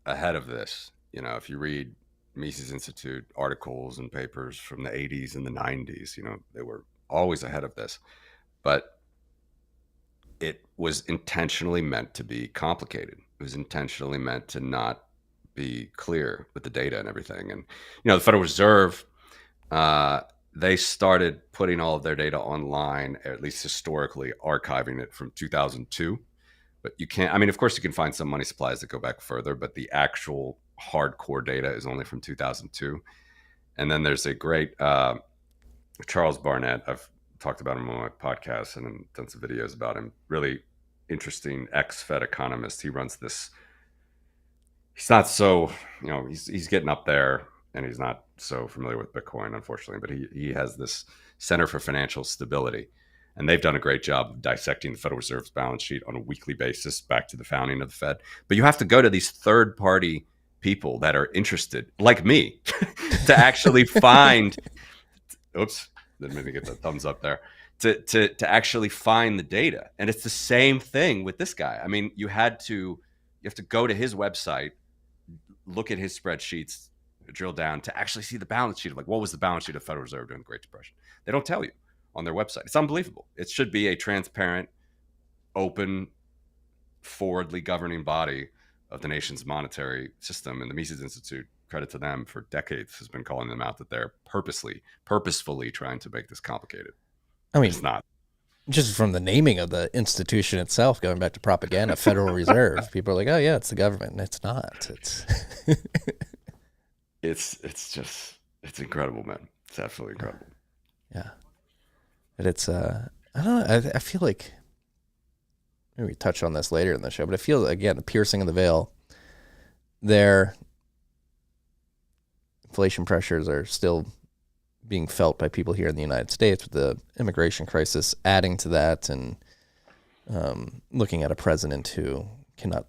ahead of this. If you read Mises Institute articles and papers from the 80s and the 90s, they were always ahead of this. But it was intentionally meant to be complicated. It was intentionally meant to not be clear with the data and everything. And, the Federal Reserve, they started putting all of their data online, at least historically, archiving it from 2002. But you can't, of course you can find some money supplies that go back further, but the actual hardcore data is only from 2002. And then there's a great Charles Barnett. I've talked about him on my podcast and done some videos about him. Really interesting ex-Fed economist. He runs this. He's not so, he's getting up there, and he's not so familiar with Bitcoin, unfortunately. But he has this Center for Financial Stability, and they've done a great job of dissecting the Federal Reserve's balance sheet on a weekly basis back to the founding of the Fed. But you have to go to these third-party people that are interested, like me, to actually find. Oops, didn't mean to get the thumbs up there. To actually find the data, and it's the same thing with this guy. You have to go to his website, look at his spreadsheets, drill down to actually see the balance sheet of what was the balance sheet of the Federal Reserve during the Great Depression. They don't tell you on their website. It's unbelievable. It should be a transparent, open, forwardly governing body of the nation's monetary system. And the Mises Institute, credit to them, for decades has been calling them out that they're purposefully trying to make this complicated. It's not. Just from the naming of the institution itself, going back to propaganda, Federal Reserve, people are like, oh yeah, it's the government. And it's not. It's incredible, man. It's absolutely incredible. Yeah. But it's, I don't know. I feel like, maybe we touch on this later in the show, but I feel, again, the piercing of the veil, their inflation pressures are still being felt by people here in the United States, with the immigration crisis adding to that, and looking at a president who cannot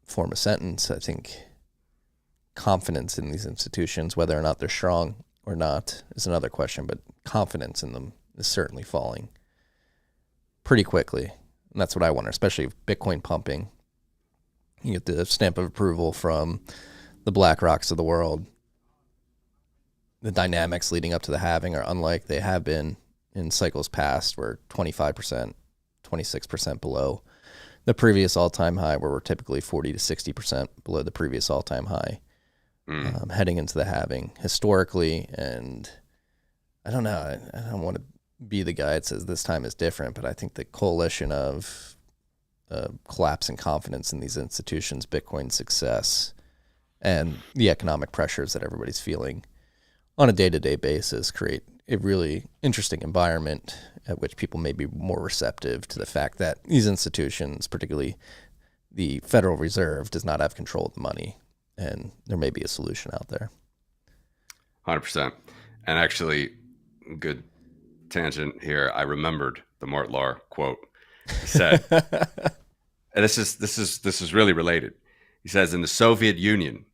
form a sentence. I think confidence in these institutions, whether or not they're strong or not, is another question, but confidence in them is certainly falling pretty quickly. And that's what I wonder, especially if Bitcoin pumping. You get the stamp of approval from the BlackRocks of the world. The dynamics leading up to the halving are unlike they have been in cycles past, where 25%, 26% below the previous all-time high, where we're typically 40 to 60% below the previous all-time high, heading into the halving historically. And I don't know, I don't want to be the guy that says this time is different, but I think the coalition of collapse in confidence in these institutions, Bitcoin's success, and the economic pressures that everybody's feeling on a day-to-day basis create a really interesting environment at which people may be more receptive to the fact that these institutions, particularly the Federal Reserve, does not have control of the money, and there may be a solution out there. 100%. And actually, good tangent here. I remembered the Mort Lahr quote. He said, and this is really related. He says, in the Soviet Union,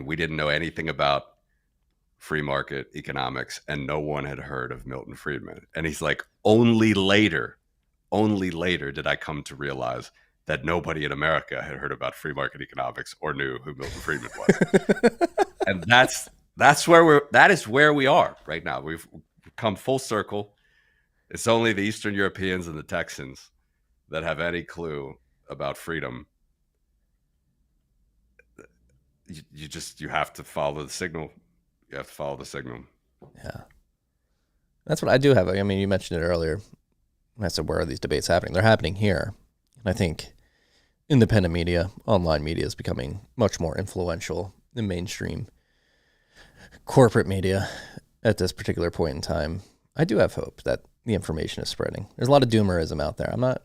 we didn't know anything about free market economics, and no one had heard of Milton Friedman. And he's like, only later did I come to realize that nobody in America had heard about free market economics or knew who Milton Friedman was. And that is where we are right now. We've come full circle. It's only the Eastern Europeans and the Texans that have any clue about freedom. You have to follow the signal. You have to follow the signal. Yeah. That's what I do have. I mean, you mentioned it earlier. I said, where are these debates happening? They're happening here. And I think independent media, online media is becoming much more influential than mainstream corporate media at this particular point in time. I do have hope that the information is spreading. There's a lot of doomerism out there. I'm not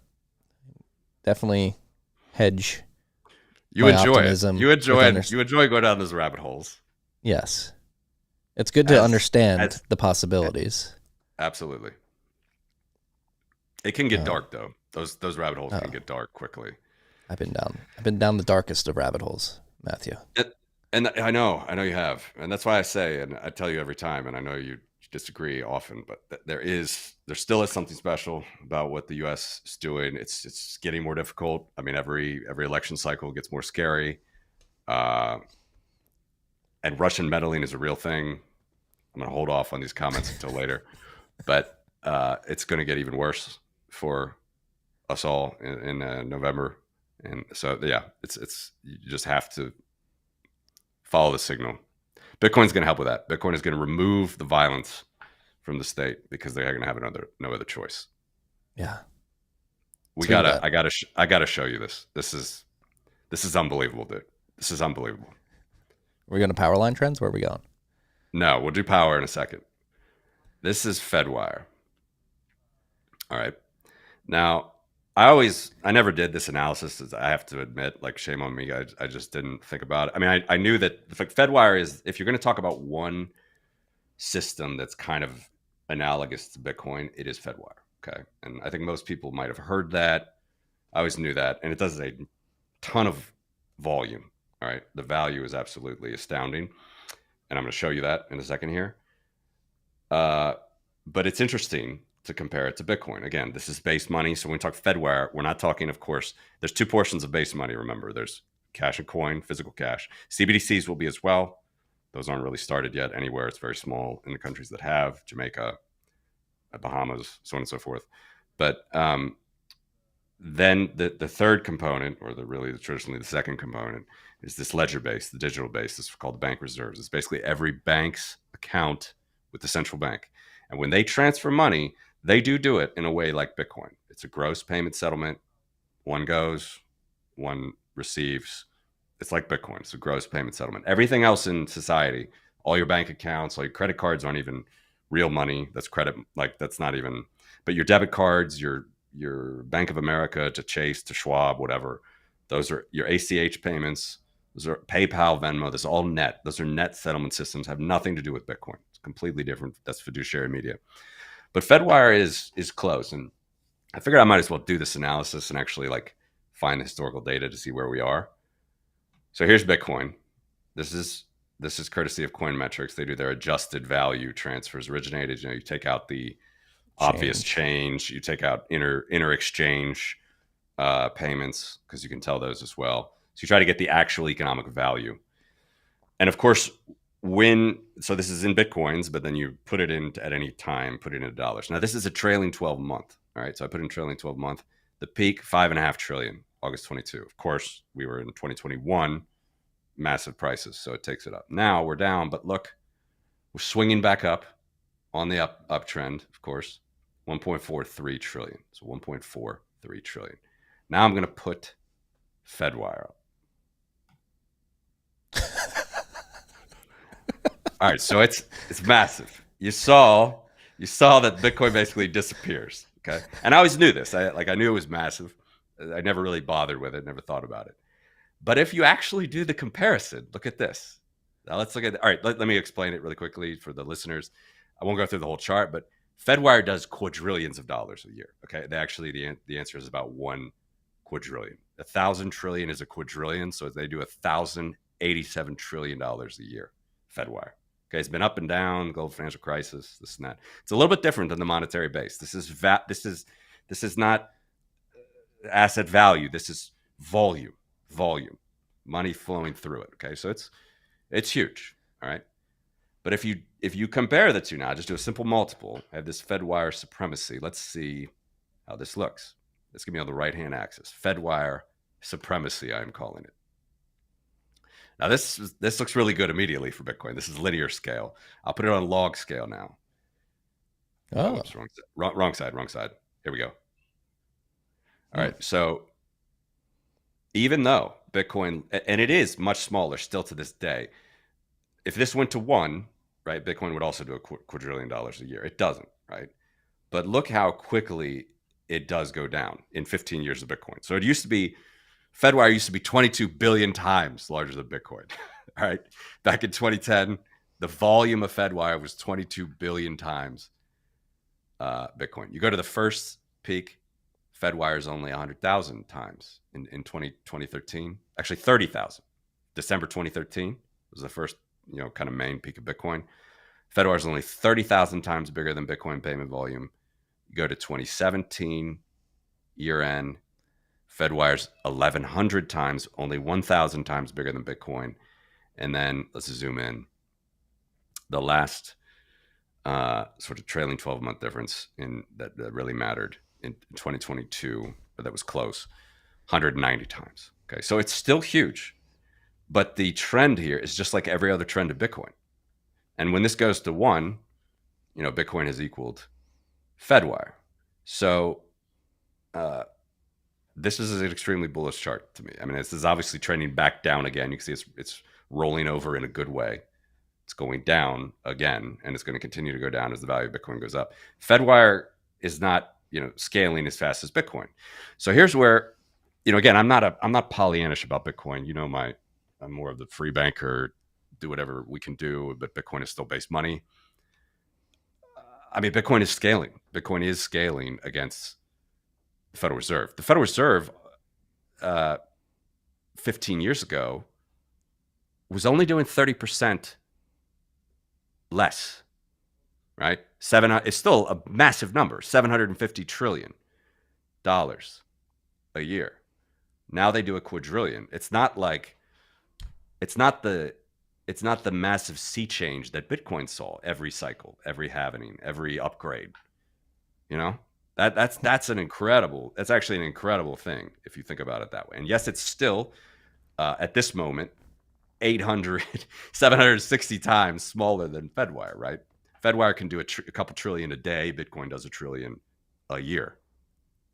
definitely hedge. You enjoy it. You enjoy going down those rabbit holes. Yes. It's good to understand the possibilities. Absolutely. It can get dark though. Those rabbit holes can get dark quickly. I've been down the darkest of rabbit holes, Matthew. And I know you have. And that's why I say, and I tell you every time, and I know you disagree often, but there still is something special about what the US is doing. It's getting more difficult. I mean, every election cycle gets more scary. And Russian meddling is a real thing. I'm going to hold off on these comments until later, but it's going to get even worse for us all in November. And so, yeah, it's you just have to follow the signal. Bitcoin's going to help with that. Bitcoin is going to remove the violence from the state because they're going to have no other choice. Yeah, I gotta show you this. This is unbelievable, dude. This is unbelievable. We're going to power line trends. Where are we going? No, we'll do power in a second. This is Fedwire. All right. Now, I never did this analysis. I have to admit, like, shame on me. I just didn't think about it. I mean, I knew that Fedwire is, if you're going to talk about one system that's kind of analogous to Bitcoin, it is Fedwire. Okay. And I think most people might have heard that. I always knew that. And it does a ton of volume. All right. The value is absolutely astounding. And I'm going to show you that in a second here. But it's interesting to compare it to Bitcoin. Again, this is base money. So when we talk Fedwire, we're not talking, of course, there's two portions of base money. Remember, there's cash and coin, physical cash. CBDCs will be as well. Those aren't really started yet anywhere. It's very small in the countries that have, Jamaica, Bahamas, so on and so forth. But then the third component, or traditionally the second component, is this ledger base, the digital base. This is called the bank reserves. It's basically every bank's account with the central bank. And when they transfer money, they do it in a way like Bitcoin. It's a gross payment settlement. One goes, one receives. It's like Bitcoin. It's a gross payment settlement. Everything else in society, all your bank accounts, all your credit cards aren't even real money. That's credit. Like, that's not even, but your debit cards, your Bank of America to Chase to Schwab, whatever, those are your ACH payments. Those are PayPal, Venmo. This is all net. Those are net settlement systems, have nothing to do with Bitcoin. It's completely different. That's fiduciary media. But Fedwire is close. And I figured I might as well do this analysis and actually like find the historical data to see where we are. So here's Bitcoin. This is courtesy of Coin Metrics. They do their adjusted value transfers originated. You take out the obvious change. You take out inter exchange payments, because you can tell those as well. So you try to get the actual economic value. And of course, so this is in Bitcoins, but then you put it in at any time, put it into dollars. Now this is a trailing 12 month. All right, so I put in trailing 12 month. The peak, 5.5 trillion, August 22. Of course, we were in 2021, massive prices, so it takes it up. Now we're down, but look, we're swinging back up on the uptrend, of course, 1.43 trillion. So 1.43 trillion. Now I'm going to put Fedwire up. All right, so it's massive. You saw that Bitcoin basically disappears. Okay, and I always knew this. I knew it was massive. I never really bothered with it. Never thought about it. But if you actually do the comparison, look at this. Now let's look at. All right, let me explain it really quickly for the listeners. I won't go through the whole chart, but Fedwire does quadrillions of dollars a year. Okay, they actually the answer is about 1 quadrillion. 1,000 trillion is a quadrillion, so they do $1,087 trillion a year. Fedwire. Okay, it's been up and down, global financial crisis, this and that. It's a little bit different than the monetary base. This is not asset value. This is volume, money flowing through it. Okay, so it's huge. All right, but if you compare the two now, just do a simple multiple. I have this Fedwire supremacy. Let's see how this looks. Let's give me on the right hand axis. Fedwire supremacy, I'm calling it. Now this looks really good immediately for Bitcoin. This is linear scale. I'll put it on log scale now. Oh, oops, wrong side. Here we go. All right. So even though Bitcoin, and it is much smaller still to this day, if this went to 1, right, Bitcoin would also do $2 quadrillion a year. It doesn't, right? But look how quickly it does go down in 15 years of Bitcoin. So it used to be, Fedwire used to be 22 billion times larger than Bitcoin. All right. Back in 2010, the volume of Fedwire was 22 billion times Bitcoin. You go to the first peak, Fedwire is only 100,000 times in 2013. Actually, 30,000. December 2013 was the first, kind of main peak of Bitcoin. Fedwire is only 30,000 times bigger than Bitcoin payment volume. You go to 2017 year end. Fedwire's 1,100 times, only 1,000 times bigger than Bitcoin. And then let's zoom in. The last sort of trailing 12-month difference that really mattered in 2022, but that was close, 190 times. Okay, so it's still huge. But the trend here is just like every other trend of Bitcoin. And when this goes to 1, Bitcoin has equaled Fedwire. So this is an extremely bullish chart to me. I mean, this is obviously trending back down again. You can see it's rolling over in a good way. It's going down again, and it's going to continue to go down as the value of Bitcoin goes up. Fedwire is not, scaling as fast as Bitcoin. So here's where, again, I'm not Pollyannish about Bitcoin. I'm more of the free banker, do whatever we can do, but Bitcoin is still base money. I mean, Bitcoin is scaling. Bitcoin is scaling against the Federal Reserve. The Federal Reserve, 15 years ago, was only doing 30% less, right? It's still a massive number, $750 trillion a year. Now they do a quadrillion. It's not the massive sea change that Bitcoin saw every cycle, every halvening, every upgrade. That's actually an incredible thing if you think about it that way. And yes, it's still at this moment 760 times smaller than Fedwire, right? Fedwire can do a couple trillion a day. Bitcoin does 1 trillion a year.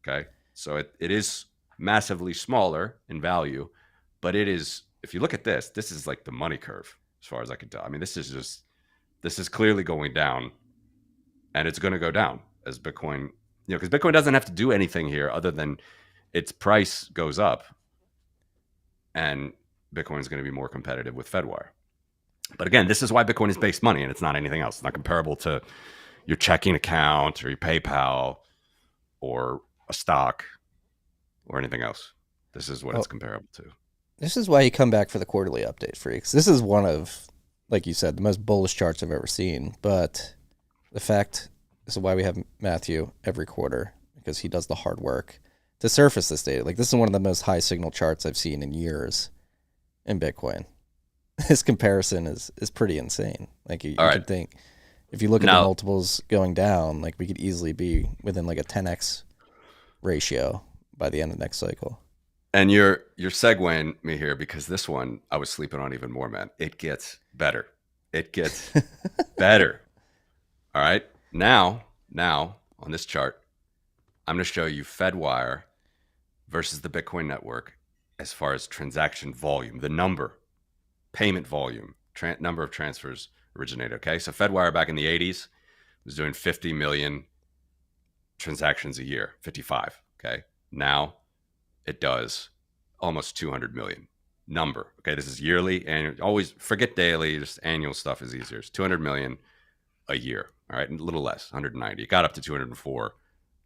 Okay, so it is massively smaller in value, but it is. If you look at this is like the money curve as far as I can tell. I mean, this is clearly going down, and it's going to go down as Bitcoin. Because Bitcoin doesn't have to do anything here other than its price goes up, and Bitcoin is going to be more competitive with Fedwire. But again, this is why Bitcoin is base money, and it's not anything else. It's not comparable to your checking account or your PayPal or a stock or anything else. This is what it's comparable to. This is why you come back for the quarterly update, freaks. This is one of, like you said, the most bullish charts I've ever seen. But this is why we have Matthew every quarter, because he does the hard work to surface this data. Like, this is one of the most high signal charts I've seen in years in Bitcoin. This comparison is pretty insane. Like, you could think, if you look at the multiples going down, like, we could easily be within like a 10x ratio by the end of next cycle. And you're segueing me here because this one I was sleeping on even more, man. It gets better. It gets better. All right. Now on this chart, I'm going to show you Fedwire versus the Bitcoin network as far as transaction volume, the number, payment volume, number of transfers originated. Okay. So Fedwire back in the 80s was doing 50 million transactions a year, 55. Okay. Now it does almost 200 million number. Okay. This is yearly, and always forget daily, just annual stuff is easier. It's 200 million a year. All right. A little less, 190. It got up to 204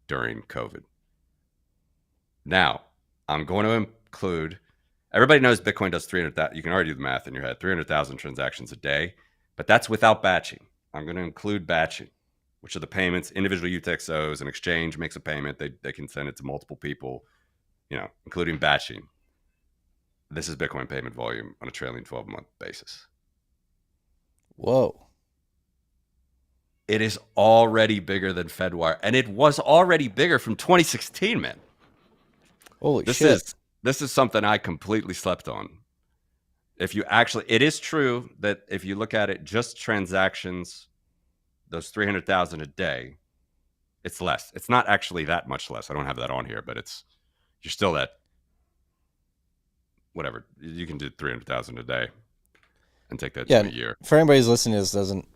during COVID. Now I'm going to include, everybody knows Bitcoin does 300,000. You can already do the math in your head, 300,000 transactions a day, but that's without batching. I'm going to include batching, which are the payments, individual UTXOs. An exchange makes a payment. They can send it to multiple people, including batching. This is Bitcoin payment volume on a trailing 12-month basis. Whoa. It is already bigger than Fedwire, and it was already bigger from 2016, man. Holy shit. This is something I completely slept on. It is true that if you look at it, just transactions, those 300,000 a day, it's less. It's not actually that much less. I don't have that on here, but you're still at whatever. You can do 300,000 a day and take that to a year. For anybody who's listening to this doesn't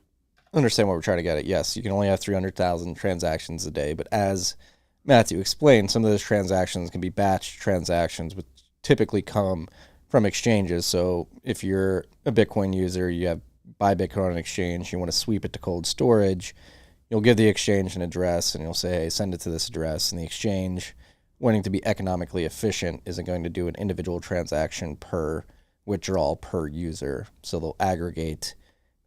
understand what we're trying to get at, yes, you can only have 300,000 transactions a day, but as Matthew explained, some of those transactions can be batch transactions, which typically come from exchanges. So if you're a Bitcoin user, you buy Bitcoin on an exchange, you want to sweep it to cold storage, you'll give the exchange an address and you'll say, hey, send it to this address. And the exchange, wanting to be economically efficient, isn't going to do an individual transaction per withdrawal per user. So they'll aggregate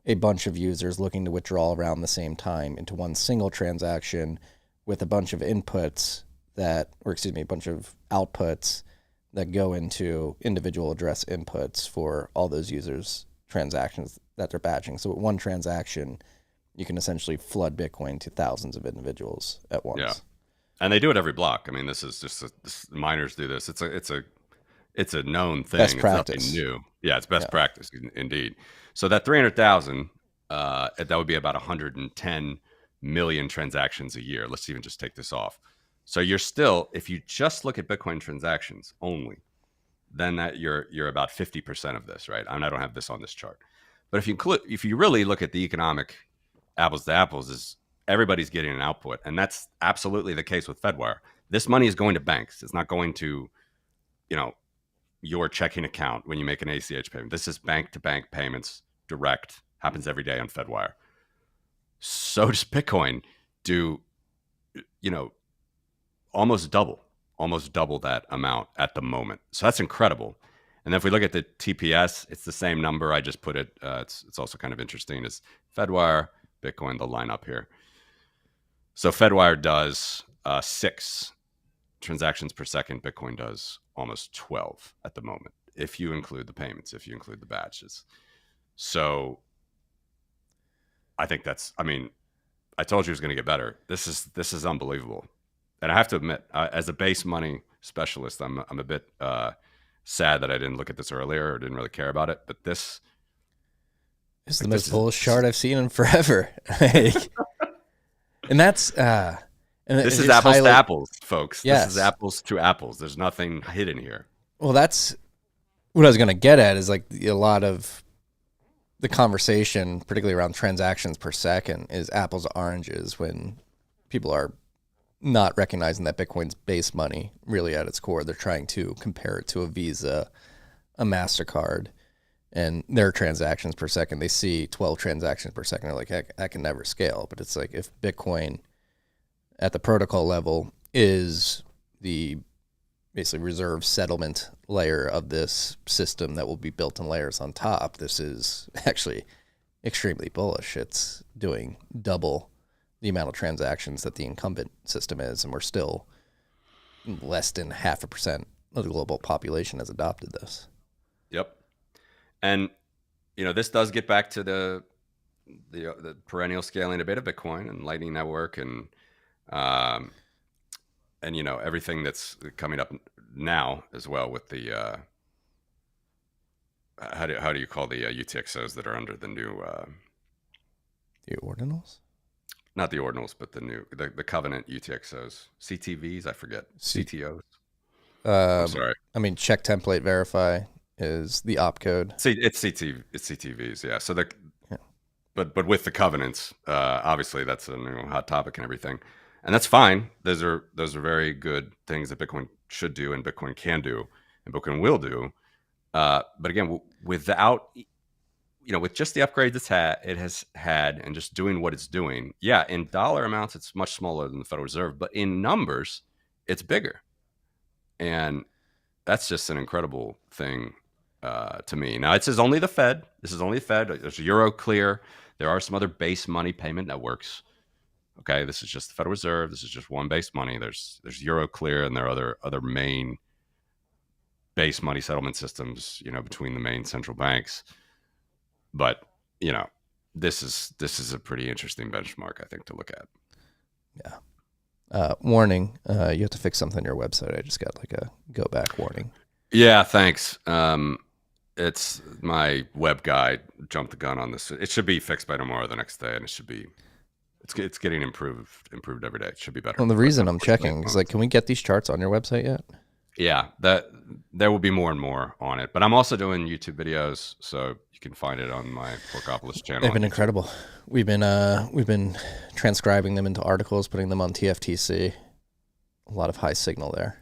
a bunch of users looking to withdraw around the same time into one single transaction with a bunch of inputs a bunch of outputs that go into individual address inputs for all those users' transactions that they're batching. So with one transaction, you can essentially flood Bitcoin to thousands of individuals at once. Yeah, and they do it every block. I mean, this is just miners do this. It's a known thing. Best practice. It's nothing new. Yeah, it's best practice indeed. So that 300,000, that would be about 110 million transactions a year. Let's even just take this off. So you're still, if you just look at Bitcoin transactions only, then that you're about 50% of this, right? I don't have this on this chart, but if you really look at the economic apples to apples, is everybody's getting an output, and that's absolutely the case with Fedwire. This money is going to banks. It's not going to, your checking account when you make an ACH payment. This is bank to bank payments, direct, happens every day on Fedwire. So does Bitcoin do, almost double that amount at the moment. So that's incredible. And then if we look at the TPS, it's the same number. I just put it. It's also kind of interesting. Is Fedwire, Bitcoin, they'll line up here. So Fedwire does 6 transactions per second. Bitcoin does almost 12 at the moment, if you include the payments, if you include the batches. So I think I told you it was going to get better. This is unbelievable. And I have to admit, as a base money specialist, I'm a bit sad that I didn't look at this earlier or didn't really care about it. But this is the most bullish chart I've seen in forever. And that's this is apples to apples, folks. Yes. This is apples to apples. There's nothing hidden here. Well, that's what I was going to get at, is like a lot of the conversation, particularly around transactions per second, is apples to oranges when people are not recognizing that Bitcoin's base money really at its core. They're trying to compare it to a Visa, a MasterCard, and their transactions per second. They see 12 transactions per second. They're like, heck, that can never scale. But it's like, if Bitcoin at the protocol level is the basically reserve settlement layer of this system that will be built in layers on top, this is actually extremely bullish. It's doing double the amount of transactions that the incumbent system is, and we're still less than 0.5% of the global population has adopted this. Yep. And this does get back to the perennial scaling debate of Bitcoin and Lightning Network, and and everything that's coming up now as well with the how do you call the UTXOs that are under the new The ordinals? not the ordinals, but the Covenant UTXOs, CTVs, I forget, CTOs. I'm sorry. I mean, check template verify is the opcode. See, it's CTVs, yeah. So but with the covenants, obviously that's a hot topic and everything, and that's fine. Those are very good things that Bitcoin should do and Bitcoin can do and Bitcoin will do. But again, without with just the upgrades it has had and just doing what it's doing, yeah, in dollar amounts it's much smaller than the Federal Reserve, but in numbers it's bigger, and that's just an incredible thing to me. Now, this is only the Fed. There's Euroclear. There are some other base money payment networks. Okay, this is just the Federal Reserve. This is just one base money. There's Euroclear, and there are other main base money settlement systems, between the main central banks. But this is a pretty interesting benchmark, I think, to look at. Yeah. Warning: you have to fix something on your website. I just got like a go back warning. Yeah, thanks. It's my web guy jumped the gun on this. It should be fixed by tomorrow, the next day, and it's getting improved every day. It should be better. Well, the reason I'm checking is can we get these charts on your website yet? Yeah, there will be more and more on it. But I'm also doing YouTube videos, so you can find it on my Porkopolis channel. They've been incredible. We've been transcribing them into articles, putting them on TFTC. A lot of high signal there.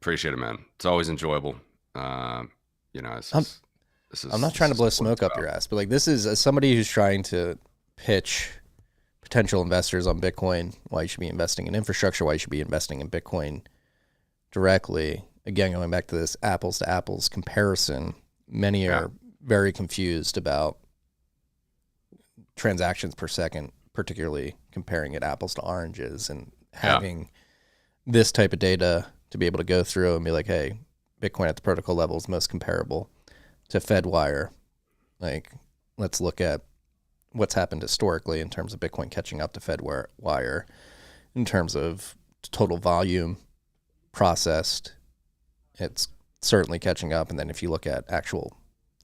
Appreciate it, man. It's always enjoyable. I'm not trying to blow smoke up your ass, but this is as somebody who's trying to pitch potential investors on Bitcoin why you should be investing in infrastructure, why you should be investing in Bitcoin directly. Again, going back to this apples to apples comparison, many are very confused about transactions per second, particularly comparing it apples to oranges, and having this type of data to be able to go through and be like, hey, Bitcoin at the protocol level is most comparable to Fedwire. Let's look at what's happened historically in terms of Bitcoin catching up to Fedwire, in terms of total volume processed. It's certainly catching up. And then if you look at actual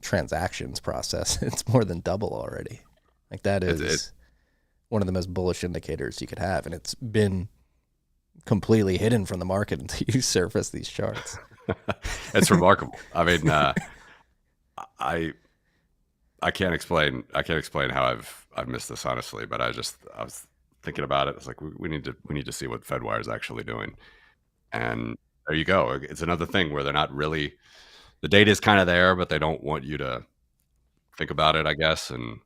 transactions processed, it's more than double already. That is one of the most bullish indicators you could have. And it's been completely hidden from the market until you surface these charts. It's remarkable. I mean, I can't explain how I've missed this, honestly, but I was thinking about it. It's like we need to see what Fedwire is actually doing. And there you go. It's another thing where they're not really, the data is kind of there, but they don't want you to think about it, I guess. And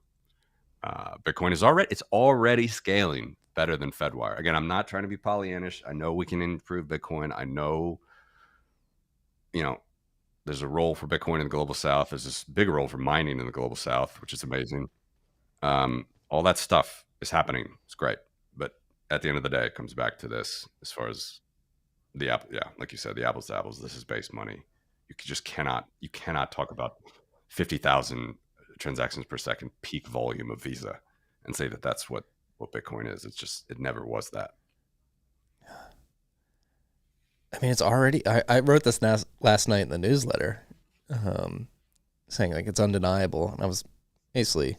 Bitcoin is already scaling better than Fedwire. Again, I'm not trying to be Pollyannish. I know we can improve Bitcoin. I know, there's a role for Bitcoin in the global South. There's this big role for mining in the global South, which is amazing. All that stuff is happening. It's great. But at the end of the day, it comes back to this as far as like you said, the apples to apples. This is base money. You cannot talk about 50,000 transactions per second peak volume of Visa and say that that's what Bitcoin is. It never was that. I mean, it's already, I wrote this last night in the newsletter, saying it's undeniable. And I was basically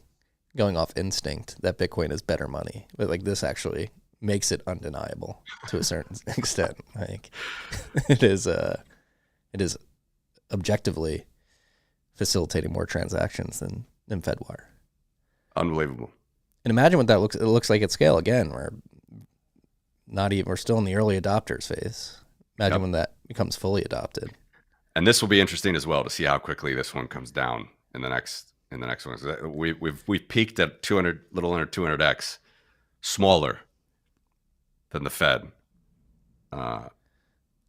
going off instinct that Bitcoin is better money, but this actually makes it undeniable to a certain extent. It is objectively facilitating more transactions than Fedwire. Unbelievable. And imagine what it looks like at scale. Again, we're still in the early adopters phase. Imagine when that becomes fully adopted. And this will be interesting as well to see how quickly this one comes down in the next one. We've peaked at 200, little under 200x, smaller than the Fed.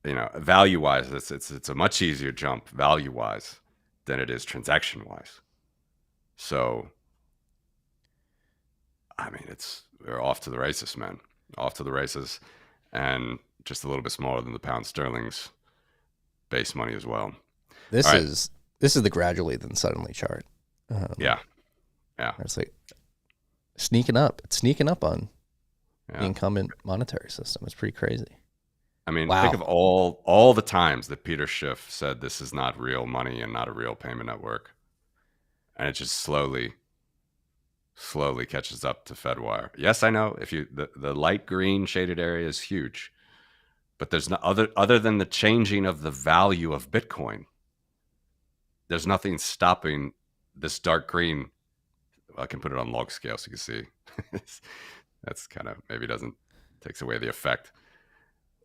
Value wise, it's a much easier jump value wise than it is transaction wise. So, I mean, we're off to the races, man. Off to the races, and just a little bit smaller than the pound sterling's base money as well. This is the gradually then suddenly chart. Yeah. It's sneaking up. It's sneaking up on the incumbent monetary system. It's pretty crazy. I mean, Wow. think of all the times that Peter Schiff said this is not real money and not a real payment network, and it just slowly catches up to Fedwire. Yes, I know if you the light green shaded area is huge, but there's no other than the changing of the value of Bitcoin. There's nothing stopping this dark green. I can put it on log scale so you can see. That's kind of maybe takes away the effect.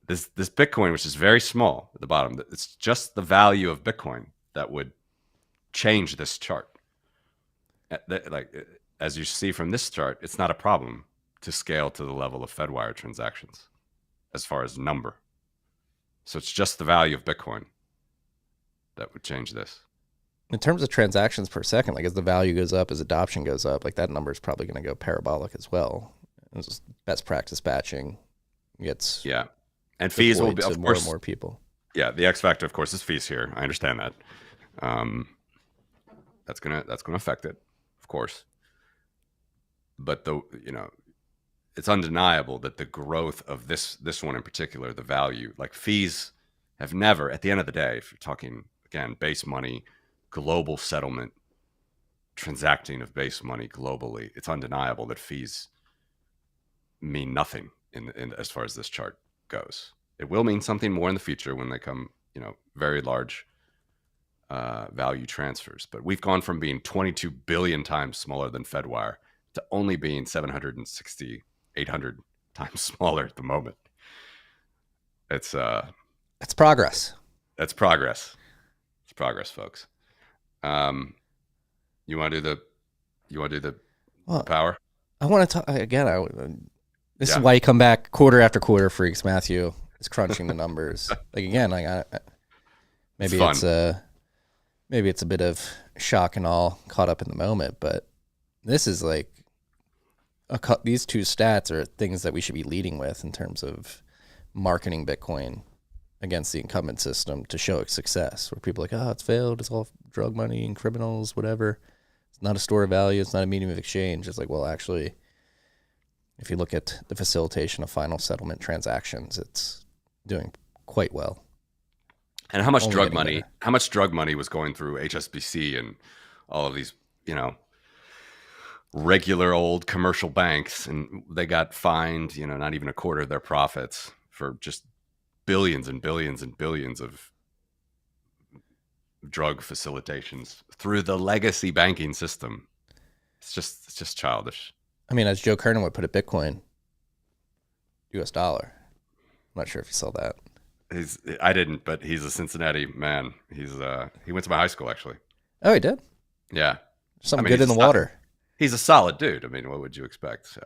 This Bitcoin, which is very small at the bottom, it's just the value of Bitcoin that would change this chart. Like as you see from this chart, it's not a problem to scale to the level of Fedwire transactions as far as number. So it's just the value of Bitcoin that would change this. In terms of transactions per second, like as the value goes up, as adoption goes up, like that number is probably going to go parabolic as well. It's just best practice batching gets and fees will be, of more course, and more people. Yeah, the X factor, of course, is fees here. I understand that. That's gonna affect it, of course. But it's undeniable that the growth of this one in particular, the value, like fees, have never, at the end of the day, if you're talking again base money, global settlement, transacting of base money globally, it's undeniable that fees mean nothing in as far as this chart goes. It will mean something more in the future when they come, very large value transfers. But we've gone from being 22 billion times smaller than Fedwire to only being 760, 800 times smaller at the moment. It's progress. That's progress. It's progress, folks. You want to do the power? I want to talk again. This is why you come back quarter after quarter, freaks. Matthew is crunching the numbers. Like again, maybe it's a bit of shock and all caught up in the moment, but this is like these two stats are things that we should be leading with in terms of marketing Bitcoin against the incumbent system to show its success. Where people are like, oh, it's failed. It's all drug money and criminals, whatever. It's not a store of value. It's not a medium of exchange. It's like, well, actually, if you look at the facilitation of final settlement transactions, it's doing quite well. And how much drug money was going through HSBC and all of these, regular old commercial banks, and they got fined, not even a quarter of their profits for just billions and billions and billions of drug facilitations through the legacy banking system. It's just childish. I mean, as Joe Kernan would put it, Bitcoin, US dollar. I'm not sure if you saw that. I didn't, but he's a Cincinnati man. He went to my high school, actually. Oh, he did? Yeah. Something good in the water. He's a solid dude. I mean, what would you expect? So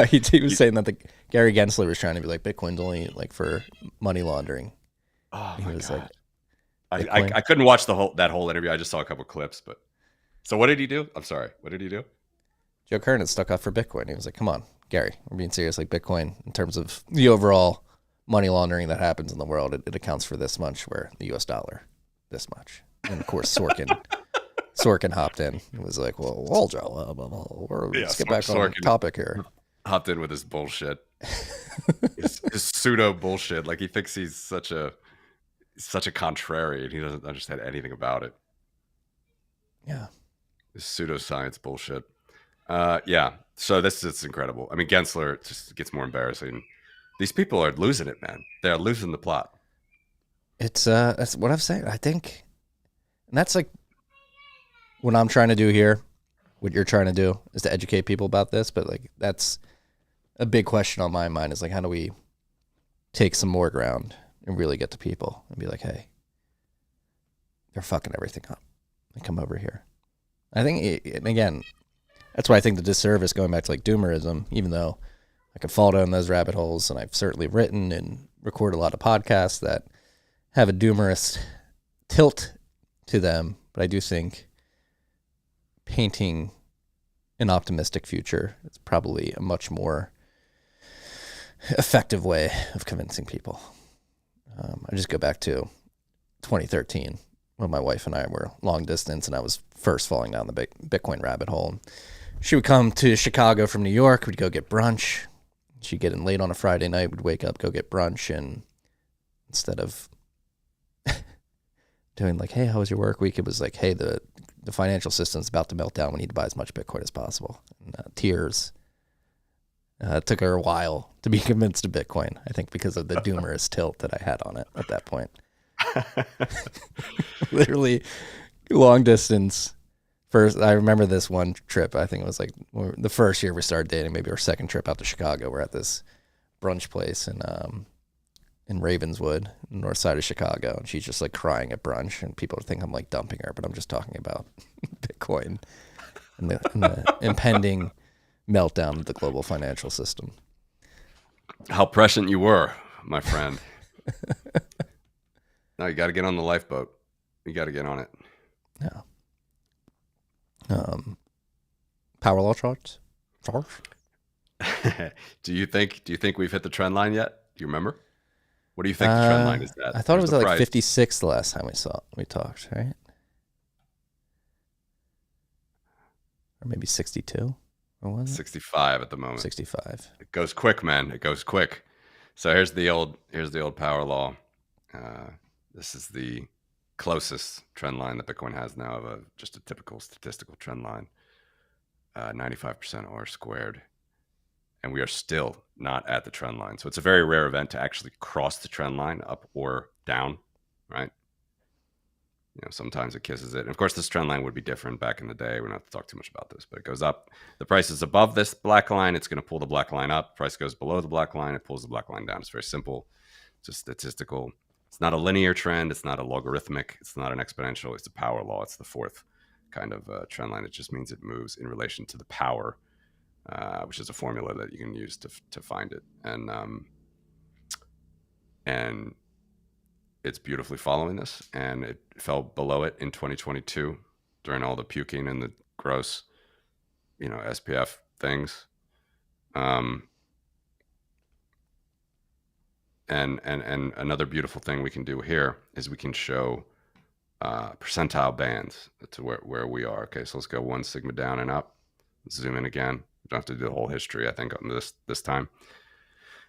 he was saying that Gary Gensler was trying to be like, Bitcoin's only like for money laundering. Oh, my God. I couldn't watch that whole interview. I just saw a couple clips. But so what did he do? I'm sorry. What did he do? Joe Kernan stuck up for Bitcoin. He was like, come on, Gary, we're being serious. Like Bitcoin, in terms of the overall money laundering that happens in the world, it accounts for this much, where the US dollar, this much. And of course, Sorkin hopped in. It was like, well, Joe, let's get back on topic here. Hopped in with his bullshit. his pseudo bullshit. Like he thinks he's such a contrarian, and he doesn't understand anything about it. Yeah. His pseudoscience bullshit. Yeah. So it's incredible. I mean, Gensler just gets more embarrassing. These people are losing it, man. They're losing the plot. That's what I'm saying. I think, and that's like what I'm trying to do here. What you're trying to do is to educate people about this. But like, that's a big question on my mind, is like, how do we take some more ground and really get to people and be like, hey, they're fucking everything up. And come over here. I think, and again, that's why I think the disservice, going back to like doomerism, even though I could fall down those rabbit holes, and I've certainly written and recorded a lot of podcasts that have a doomerist tilt to them, but I do think painting an optimistic future is probably a much more effective way of convincing people. I just go back to 2013 when my wife and I were long distance, and I was first falling down the Bitcoin rabbit hole. She would come to Chicago from New York. We'd go get brunch. she'd get in late on a Friday night, would wake up, go get brunch, and instead of doing like, hey, how was your work week? It was like, hey, the financial system's about to melt down. We need to buy as much Bitcoin as possible. And, tears. It took her a while to be convinced of Bitcoin, I think, because of the doomerous tilt that I had on it at that point. Literally long distance. First, I remember this one trip. I think it was like the first year we started dating, maybe our second trip out to Chicago. We're at this brunch place in Ravenswood, north side of Chicago, and she's just like crying at brunch, and people think I'm like dumping her, but I'm just talking about Bitcoin and the impending meltdown of the global financial system. How prescient you were, my friend. No, you got to get on the lifeboat. You got to get on it. Yeah. Power law charts? Do you think we've hit the trend line yet? Do you remember? What do you think the trend line is at? I thought it was like 56 the last time we talked, right? Or maybe 62? What was it? 65 at the moment. 65. It goes quick, man. It goes quick. So here's the old power law. This is the closest trend line that Bitcoin has now of just a typical statistical trend line. 95% R squared. And we are still not at the trend line. So it's a very rare event to actually cross the trend line up or down, right? Sometimes it kisses it. And of course, this trend line would be different back in the day. We don't have to talk too much about this, but it goes up. The price is above this black line. It's going to pull the black line up. Price goes below the black line. It pulls the black line down. It's very simple. It's just statistical. It's not a linear trend. It's not a logarithmic. It's not an exponential. It's a power law. It's the fourth kind of trend line. It just means it moves in relation to the power, which is a formula that you can use to find it. And it's beautifully following this, and it fell below it in 2022 during all the puking and the gross, SPF things. And another beautiful thing we can do here is we can show percentile bands to where we are. Okay, so let's go 1 sigma down and up. Let's zoom in again. We don't have to do the whole history, I think, on this time.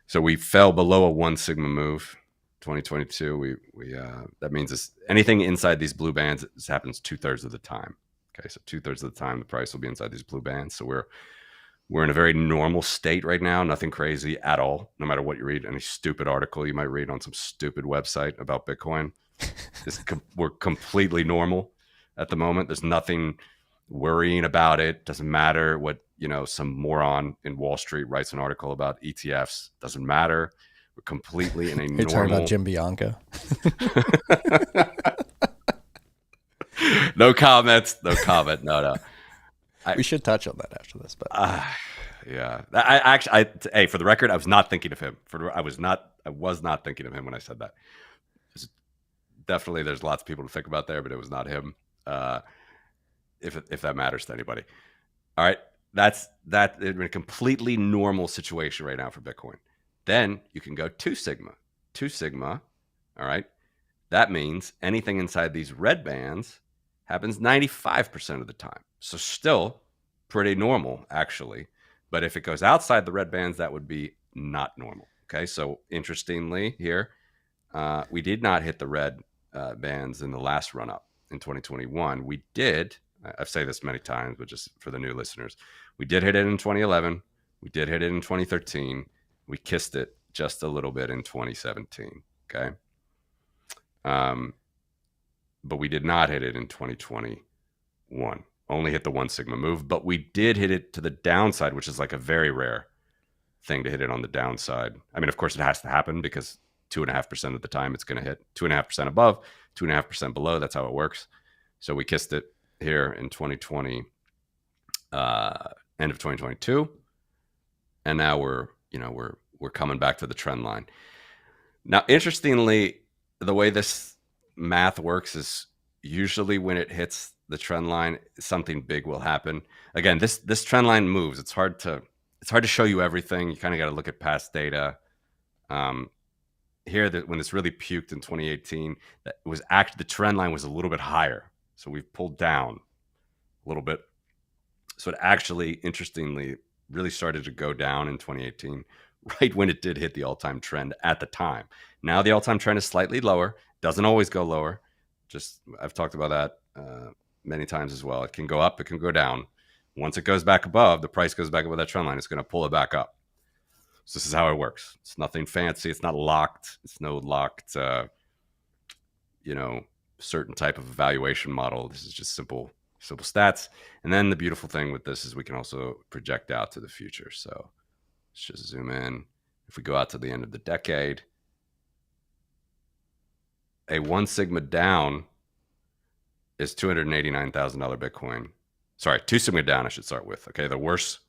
So we fell below a 1 sigma move. 2022, we that means anything inside these blue bands, this happens 2/3 of the time. Okay, so 2/3 of the time the price will be inside these blue bands. So we're in a very normal state right now, nothing crazy at all. No matter what you read, any stupid article you might read on some stupid website about Bitcoin, we're completely normal at the moment. There's nothing worrying about it. Doesn't matter what some moron in Wall Street writes an article about ETFs. Doesn't matter. We're completely in a normal. You're talking about Jim Bianca. No comments. No comment. No. We should touch on that after this, but yeah. Hey, for the record, I was not thinking of him. I was not thinking of him when I said that. Definitely, there's lots of people to think about there, but it was not him. If that matters to anybody. All right, that's in a completely normal situation right now for Bitcoin. Then you can go 2 sigma. 2 sigma, all right? That means anything inside these red bands happens 95% of the time. So still pretty normal, actually. But if it goes outside the red bands, that would be not normal. Okay, so interestingly here, we did not hit the red bands in the last run-up in 2021. We did, I've said this many times, but just for the new listeners, we did hit it in 2011. We did hit it in 2013. We kissed it just a little bit in 2017, okay? But we did not hit it in 2021. Only hit the 1 sigma move, but we did hit it to the downside, which is like a very rare thing to hit it on the downside. I mean, of course, it has to happen because 2.5% of the time it's going to hit 2.5% above, 2.5% below. That's how it works. So we kissed it here in 2020, end of 2022, and now we're coming back to the trend line. Now, interestingly, the way this math works is usually when it hits the trend line, something big will happen. Again, this trend line moves. It's hard to show you everything. You kind of got to look at past data. Here, when this really puked in 2018, that was the trend line was a little bit higher. So we've pulled down a little bit. So it actually, interestingly, really started to go down in 2018, right when it did hit the all-time trend at the time. Now the all-time trend is slightly lower, doesn't always go lower. Just I've talked about that many times as well. It can go up, it can go down. Once it goes back above, the price goes back above that trend line, it's going to pull it back up. So this is how it works. It's nothing fancy. It's not locked. It's no locked, certain type of evaluation model. This is just simple stats. And then the beautiful thing with this is we can also project out to the future. So let's just zoom in. If we go out to the end of the decade, a 1 sigma down is $289,000 Bitcoin. Sorry, 2 sigma down I should start with. Okay, the worst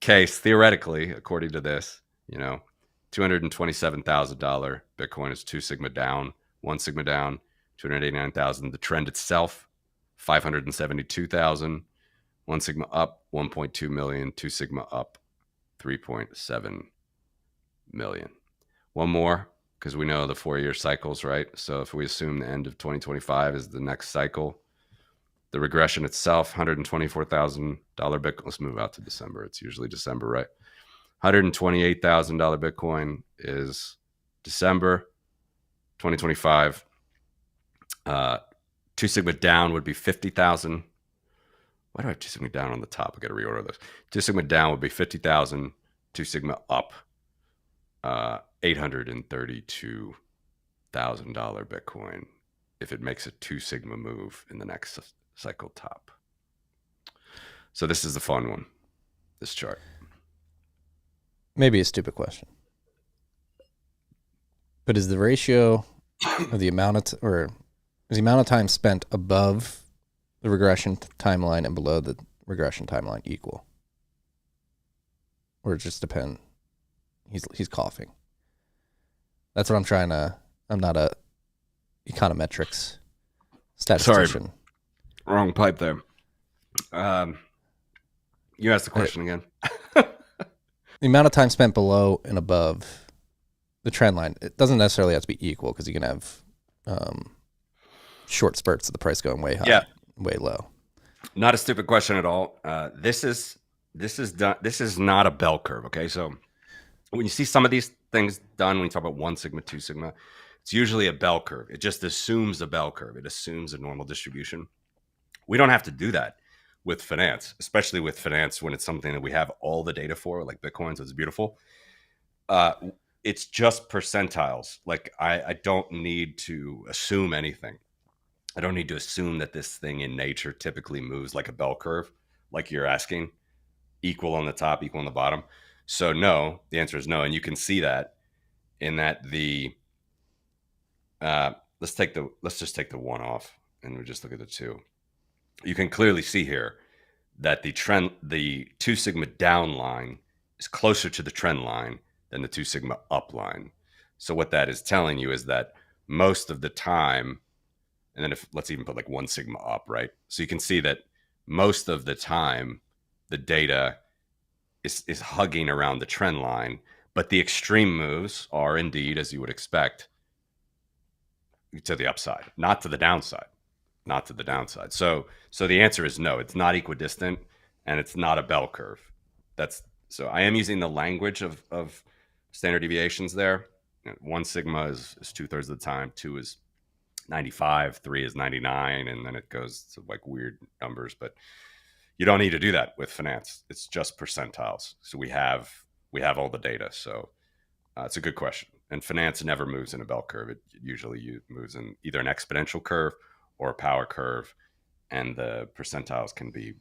case, theoretically, according to this, $227,000 Bitcoin is 2 sigma down, 1 sigma down, 289,000. The trend itself, 572,000. 1 sigma up, 1.2 million. 2 sigma up, 3.7 million. One more, because we know the 4-year cycles, right? So if we assume the end of 2025 is the next cycle, the regression itself, $124,000 Bitcoin. Let's move out to December. It's usually December, right? $128,000 Bitcoin is December 2025. 2 sigma down would be 50,000. Why do I have 2 sigma down on the top? I got to reorder this. 2 sigma down would be 50,000. 2 sigma up, $832,000 Bitcoin if it makes a 2 sigma move in the next cycle top. So this is the fun one, this chart. Maybe a stupid question, but is the ratio of the amount of is the amount of time spent above the regression timeline and below the regression timeline equal, or it just depend? He's coughing. That's what I'm trying to. I'm not a econometrics statistician. Sorry, wrong pipe there. You asked the question again. The amount of time spent below and above the trend line, it doesn't necessarily have to be equal, because you can have short spurts of the price going way high, way low. Not a stupid question at all. This is not a bell curve. Okay, so when you see some of these things done, when you talk about 1 sigma, 2 sigma, it's usually a bell curve. It just assumes a bell curve. It assumes a normal distribution. We don't have to do that with finance, especially with finance when it's something that we have all the data for, like Bitcoin, so it's beautiful. It's just percentiles. Like I don't need to assume anything. I don't need to assume that this thing in nature typically moves like a bell curve, like you're asking, equal on the top, equal on the bottom. So no, the answer is no. And you can see that in that let's just take the 1 off and we just look at the 2. You can clearly see here that the 2 sigma down line is closer to the trend line than the 2 sigma up line. So what that is telling you is that most of the time, and then let's even put like 1 sigma up, right? So you can see that most of the time the data is hugging around the trend line, but the extreme moves are indeed, as you would expect, to the upside, not to the downside. So the answer is no, it's not equidistant and it's not a bell curve. So I am using the language of standard deviations there. 1 sigma is 2/3 of the time, 2 is 95, 3 is 99, and then it goes to like weird numbers. But you don't need to do that with finance. It's just percentiles. So we have all the data. So it's a good question. And finance never moves in a bell curve. It usually moves in either an exponential curve or a power curve, and the percentiles can be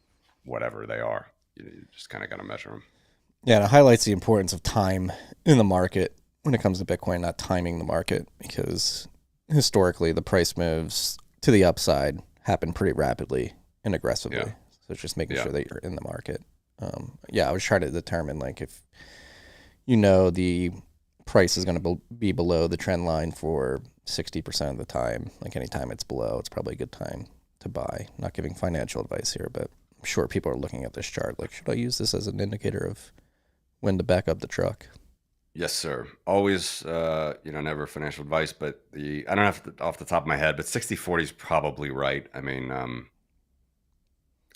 whatever they are. You just kind of got to measure them. Yeah, and it highlights the importance of time in the market when it comes to Bitcoin, not timing the market, because historically the price moves to the upside happen pretty rapidly and aggressively. Yeah. So it's just making sure that you're in the market. I was trying to determine, like, if the price is going to be below the trend line for 60% of the time, like anytime it's below, it's probably a good time to buy. Not giving financial advice here, but I'm sure people are looking at this chart like, should I use this as an indicator of when to back up the truck? Yes, sir. Always, never financial advice, but I don't have off the top of my head, but 60/40 is probably right. I mean,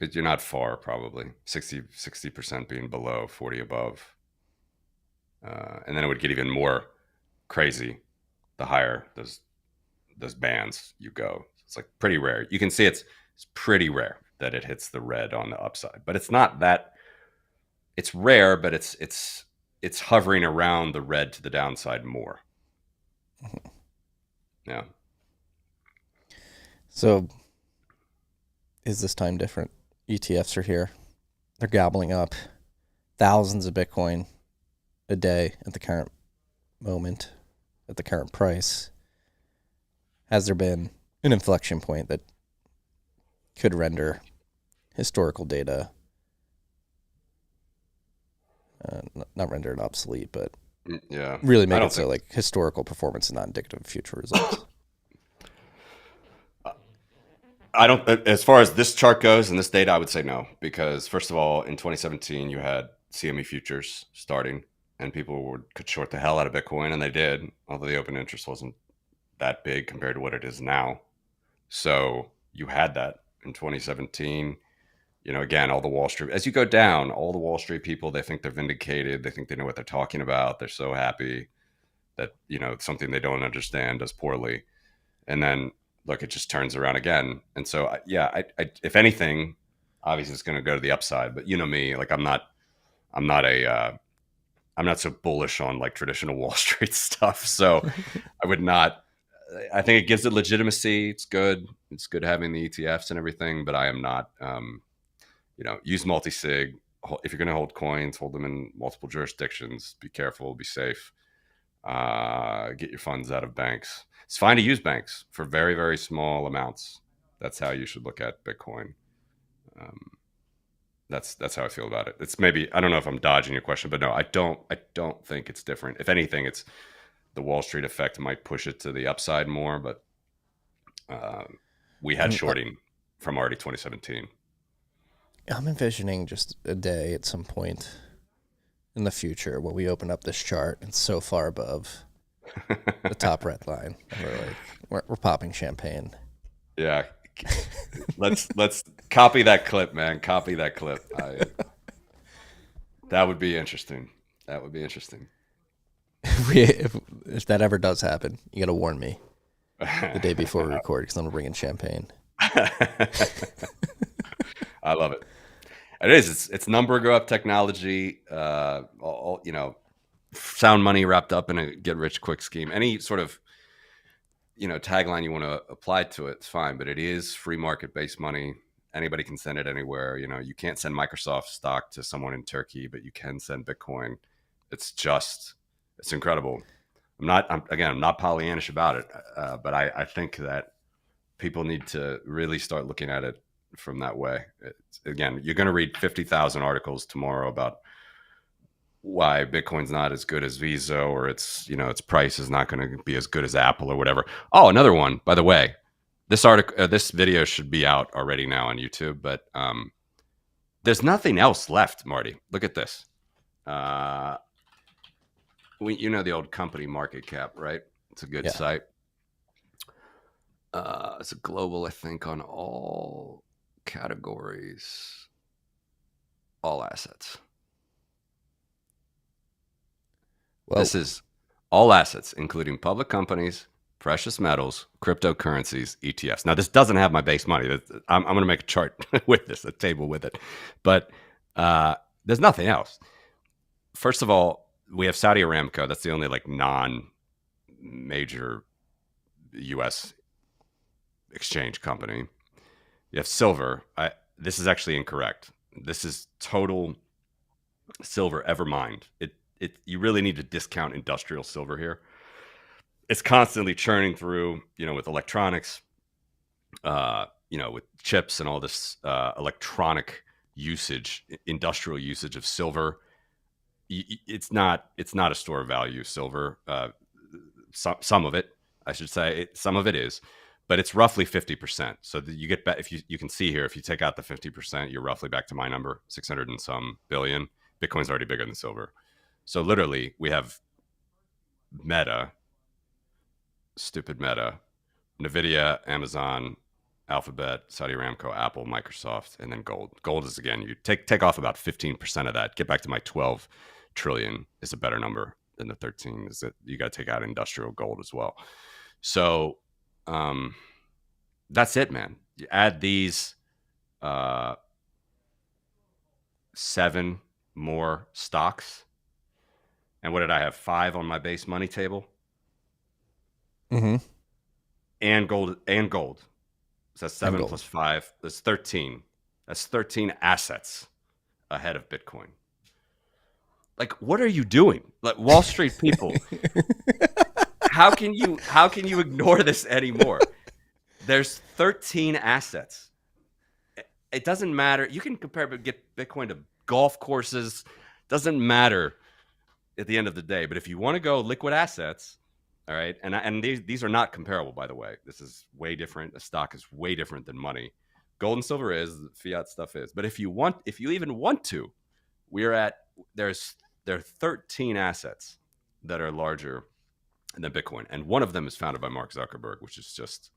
you're not far, probably 60% being below, 40 above. And then it would get even more crazy the higher those bands you go. It's like pretty rare. You can see it's pretty rare that it hits the red on the upside, but it's not that. It's rare, but it's hovering around the red to the downside more. Yeah. So is this time different? ETFs are here. They're gobbling up thousands of Bitcoin a day at the current moment, at the current price. Has there been an inflection point that could render historical data, not render it obsolete, but really make it so like historical performance is not indicative of future results? I don't, as far as this chart goes and this data, I would say no, because first of all, in 2017, you had CME futures starting and people could short the hell out of Bitcoin, and they did, although the open interest wasn't that big compared to what it is now. So you had that in 2017. You know, again, all the Wall Street, as you go down, all the Wall Street people, they think they're vindicated. They think they know what they're talking about. They're so happy that, you know, something they don't understand does poorly. And then, look, it just turns around again. And so, yeah, I if anything, obviously it's going to go to the upside. But you know me, like I'm not so bullish on like traditional Wall Street stuff. So I would not. I think it gives it legitimacy. It's good. It's good having the ETFs and everything. But I am not. You know, use multi-sig. If you're going to hold coins, hold them in multiple jurisdictions. Be careful. Be safe. Get your funds out of banks. It's fine to use banks for very, very small amounts. That's how you should look at Bitcoin. That's how I feel about it. It's maybe, I don't know if I'm dodging your question, but no, I don't think it's different. If anything, it's the Wall Street effect might push it to the upside more, but we had shorting from already 2017. I'm envisioning just a day at some point in the future where we open up this chart and it's so far above the top red line. And we're like, we're popping champagne. Yeah. Let's copy that clip, man. Copy that clip. That would be interesting. That would be interesting. If that ever does happen, you got to warn me the day before we record because I'm bringing champagne. I love it. It is. It's number go up technology. All, you know, sound money wrapped up in a get rich quick scheme. Any sort of, you know, tagline you want to apply to it, it's fine. But it is free market based money. Anybody can send it anywhere. You know, you can't send Microsoft stock to someone in Turkey, but you can send Bitcoin. It's incredible. I'm not Pollyannish about it, but I think that people need to really start looking at it from that way. Again, you're going to read 50,000 articles tomorrow about why Bitcoin's not as good as Visa, or its price is not going to be as good as Apple or whatever. Oh, another one, by the way, this video should be out already now on YouTube, but there's nothing else left, Marty. Look at this. You know the old company market cap, right? It's a good site. It's a global, I think, on all categories, all assets. Well, this is all assets, including public companies, precious metals, cryptocurrencies, ETFs. Now, this doesn't have my base money. I'm going to make a chart with this, a table with it. But there's nothing else. First of all, we have Saudi Aramco. That's the only like non-major U.S. exchange company. You have silver. This is actually incorrect. This is total silver ever mined. You really need to discount industrial silver here. It's constantly churning through, with electronics, with chips and all this electronic usage, industrial usage of silver. It's not a store of value, silver. Some of it, I should say, some of it is, but it's roughly 50%. So that you get back, if you can see here, if you take out the 50%, you're roughly back to my number, 600 and some billion. Bitcoin's already bigger than silver. So literally we have Meta, stupid Meta, NVIDIA, Amazon, Alphabet, Saudi Aramco, Apple, Microsoft, and then gold. Gold is, again, you take off about 15% of that, get back to my 12 trillion is a better number than the 13. Is that you got to take out industrial gold as well. So that's it, man. You add these 7 more stocks. And what did I have? 5 on my base money table? Mm-hmm. And gold. So that's 7 plus 5. That's 13. That's 13 assets ahead of Bitcoin. Like, what are you doing? Like, Wall Street people, how can you ignore this anymore? There's 13 assets. It doesn't matter. You can get Bitcoin to golf courses. Doesn't matter at the end of the day. But if you want to go liquid assets, all right, and these are not comparable, by the way. This is way different. A stock is way different than money. Gold and silver is, fiat stuff is. But if you even want to, there are 13 assets that are larger than Bitcoin, and one of them is founded by Mark Zuckerberg, which is just,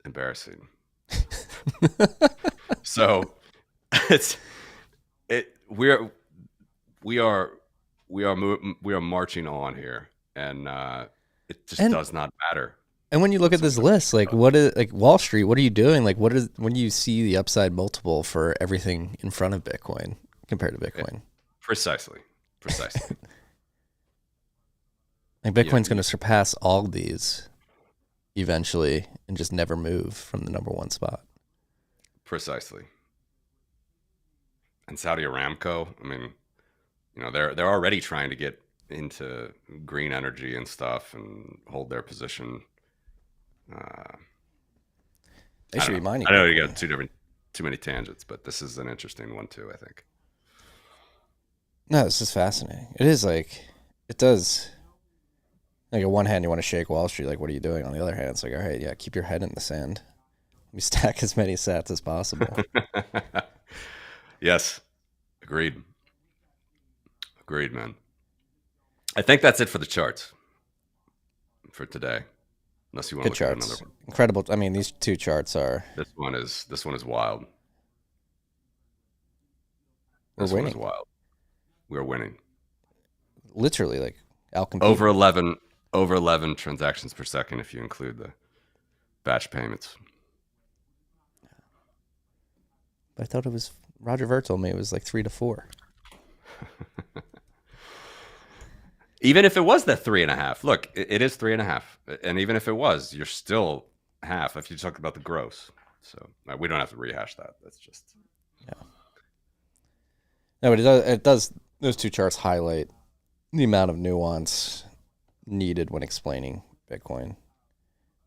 embarrassing. So we are marching on here, and it just does not matter. And when you look at this list, like Wall Street, what are you doing? Like, when you see the upside multiple for everything in front of Bitcoin compared to Bitcoin? Yeah, precisely. Like, Bitcoin's going to surpass all these eventually and just never move from the number one spot. Precisely. And Saudi Aramco, I mean, they're already trying to get into green energy and stuff and hold their position. They should be mining. I know you got too many tangents, but this is an interesting one too, I think. No, this is fascinating. It is like, it does. Like, on one hand, you want to shake Wall Street. Like, what are you doing? On the other hand, it's like, all right, yeah, keep your head in the sand. We stack as many sats as possible. Yes. Agreed, man. I think that's it for the charts for today. Unless you want to look at another one. Incredible. I mean, these two charts are. This one is wild. We're winning. One is wild. We're winning. Literally, like, outcompeting. Over 11 transactions per second if you include the batch payments. But I thought it was, Roger Ver told me it was like 3 to 4. Even if it was that 3.5, look, it is 3.5, and even if it was, you're still half if you talk about the gross. So we don't have to rehash that. That's just No, but it does. Those two charts highlight the amount of nuance needed when explaining Bitcoin.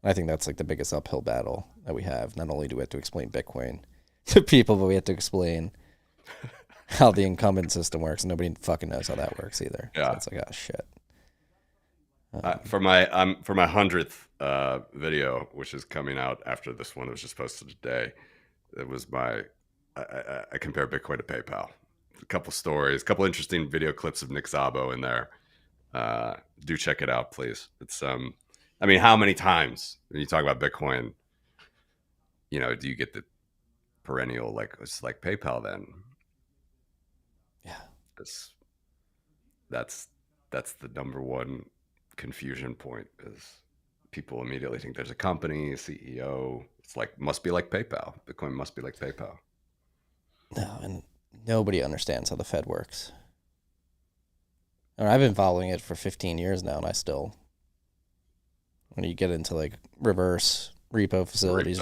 I think that's like the biggest uphill battle that we have. Not only do we have to explain Bitcoin to people, but we have to explain how the incumbent system works, and nobody fucking knows how that works either. Yeah, so it's like, oh shit. For my 100th video, which is coming out after this one that was just posted today, it was I compare Bitcoin to PayPal. A couple stories, a couple interesting video clips of Nick Szabo in there. Do check it out, please. It's I mean, how many times when you talk about Bitcoin, do you get the perennial like it's like PayPal then? Yeah. That's the number one confusion point, is people immediately think there's a company, a CEO. It's like, must be like PayPal. Bitcoin must be like PayPal. No, and nobody understands how the Fed works. I've been following it for 15 years now, and I still, when you get into like reverse repo facilities,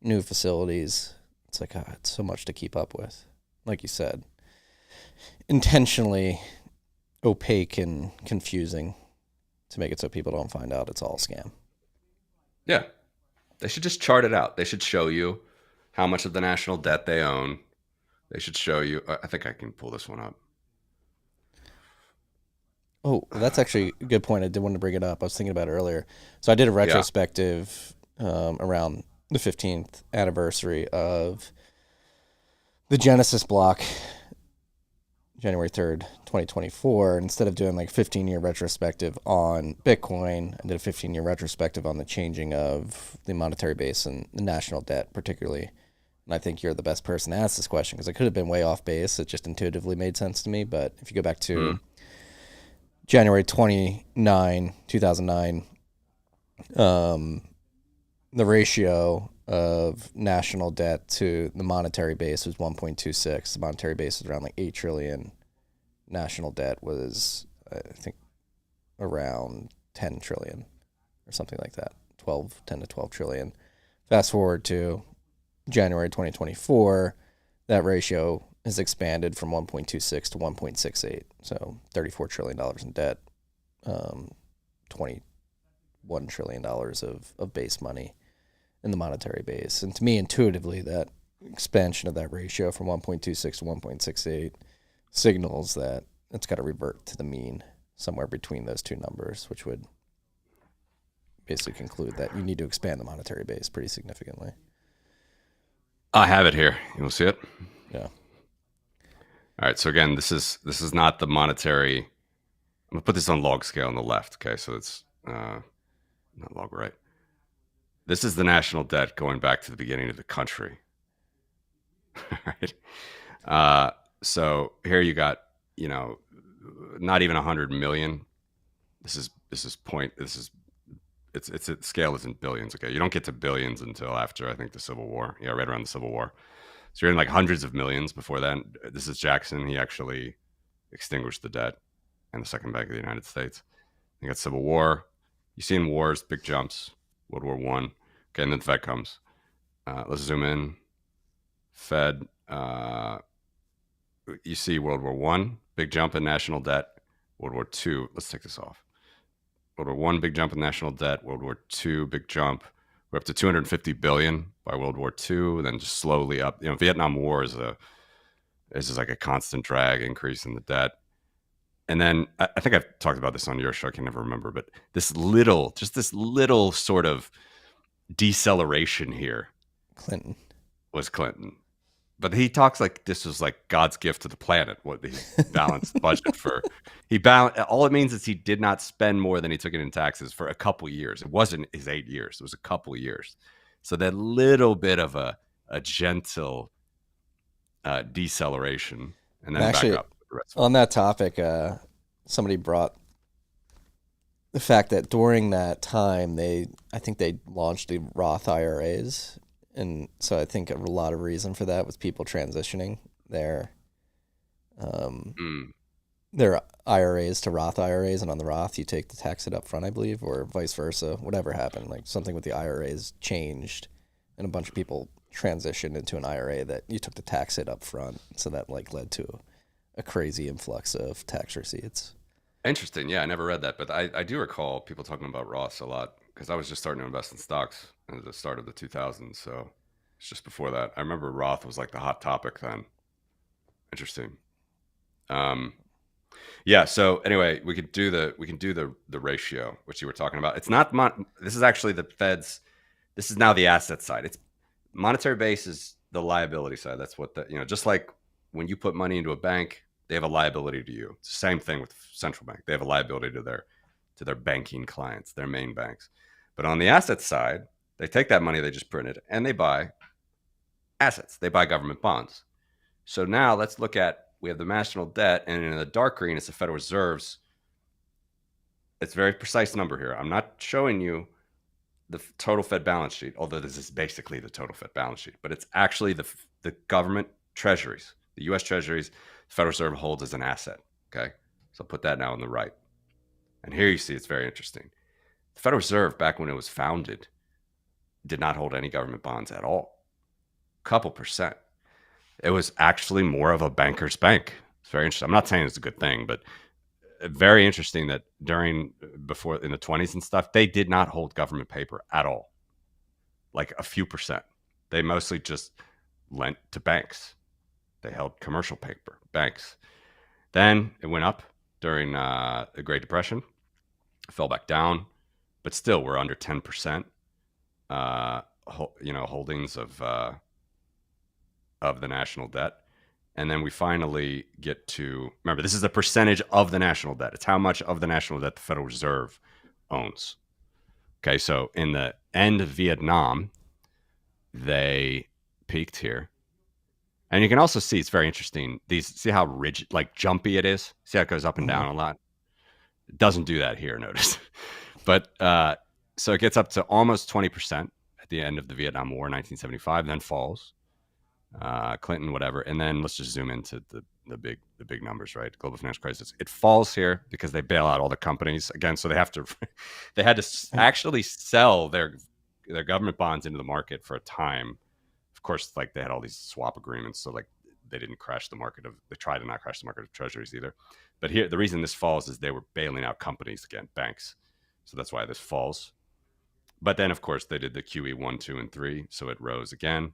new facilities, it's like, it's so much to keep up with. Like you said, intentionally opaque and confusing to make it so people don't find out it's all a scam. Yeah. They should just chart it out. They should show you how much of the national debt they own. They should show you. I think I can pull this one up. Oh, that's actually a good point. I did want to bring it up. I was thinking about it earlier. So I did a retrospective around the 15th anniversary of the Genesis block, January 3rd, 2024. Instead of doing like 15-year retrospective on Bitcoin, I did a 15-year retrospective on the changing of the monetary base and the national debt, particularly And I think you're the best person to ask this question because I could have been way off base. It just intuitively made sense to me. But if you go back to January 29, 2009, the ratio of national debt to the monetary base was 1.26. The monetary base was around like 8 trillion. National debt was, I think, around 10 trillion or something like that. 10 to 12 trillion. Fast forward to January 2024, that ratio has expanded from 1.26 to 1.68. So $34 trillion in debt, $21 trillion of base money in the monetary base. And to me, intuitively, that expansion of that ratio from 1.26 to 1.68 signals that it's got to revert to the mean somewhere between those two numbers, which would basically conclude that you need to expand the monetary base pretty significantly. I have it here. You will see it. Yeah. All right. So again, this is not the monetary. I'm gonna put this on log scale on the left. Okay, so it's not log right. This is the national debt going back to the beginning of the country. Right. So here you got, not even 100 million. It's scale is in billions. Okay, you don't get to billions until after, I think, the Civil War. Yeah, right around the Civil War. So you're in like hundreds of millions before then. This is Jackson. He actually extinguished the debt and the Second Bank of the United States. You got Civil War. You see in wars, big jumps. World War I. Okay, and then the Fed comes. Let's zoom in. Fed. You see World War I, big jump in national debt. World War II. Let's take this off. World War I, big jump in national debt. World War II, big jump. We're up to 250 billion by World War II, then just slowly up. Vietnam War is just like a constant drag increase in the debt. And then I think I've talked about this on your show. I can never remember, but this little sort of deceleration here was Clinton. But he talks like this was like God's gift to the planet. What he balanced the budget for. All it means is he did not spend more than he took in taxes for a couple years. It wasn't his 8 years. It was a couple years. So that little bit of a gentle deceleration, and then actually, back up. On that topic, somebody brought the fact that during that time, I think they launched the Roth IRAs. And so I think a lot of reason for that was people transitioning their IRAs to Roth IRAs, and on the Roth you take the tax hit up front, I believe, or vice versa. Whatever happened, like something with the IRAs changed, and a bunch of people transitioned into an IRA that you took the tax hit up front. So that led to a crazy influx of tax receipts. Interesting. Yeah, I never read that, but I do recall people talking about Roths a lot because I was just starting to invest in stocks at the start of the 2000s. So it's just before that. I remember Roth was like the hot topic then. Interesting. Yeah. So anyway, we can do the ratio, which you were talking about. It's not this is actually the Fed's. This is now the asset side. It's monetary base is the liability side. That's what just like when you put money into a bank, they have a liability to you. It's the same thing with central bank. They have a liability to their banking clients, their main banks. But on the asset side, they take that money they just printed and they buy assets. They buy government bonds. So now let's look at, we have the national debt, and in the dark green, it's the Federal Reserve's. It's a very precise number here. I'm not showing you the total Fed balance sheet, although this is basically the total Fed balance sheet, but it's actually the government treasuries, the U.S. treasuries, the Federal Reserve holds as an asset. Okay. So I'll put that now on the right. And here you see, it's very interesting. The Federal Reserve, back when it was founded, did not hold any government bonds at all. Couple percent. It was actually more of a banker's bank. It's very interesting. I'm not saying it's a good thing, but very interesting that before in the 20s and stuff, they did not hold government paper at all. Like a few percent. They mostly just lent to banks. They held commercial paper, banks. Then it went up during the Great Depression, fell back down, but still we're under 10%, holdings of the national debt. And then we finally get to, remember, this is the percentage of the national debt. It's how much of the national debt the Federal Reserve owns. Okay, so in the end of Vietnam, they peaked here. And you can also see, it's very interesting. See how rigid, like jumpy it is? See how it goes up and down a lot? It doesn't do that here, notice. But so it gets up to almost 20% at the end of the Vietnam War, 1975, then falls. Clinton, whatever. And then let's just zoom into the big numbers, right? Global financial crisis. It falls here because they bail out all the companies again. So they had to actually sell their government bonds into the market for a time. Of course, like they had all these swap agreements, so like they didn't crash the market of. They tried to not crash the market of treasuries either. But here, the reason this falls is they were bailing out companies again, banks. So that's why this falls. But then, of course, they did the QE 1, 2, and 3, so it rose again.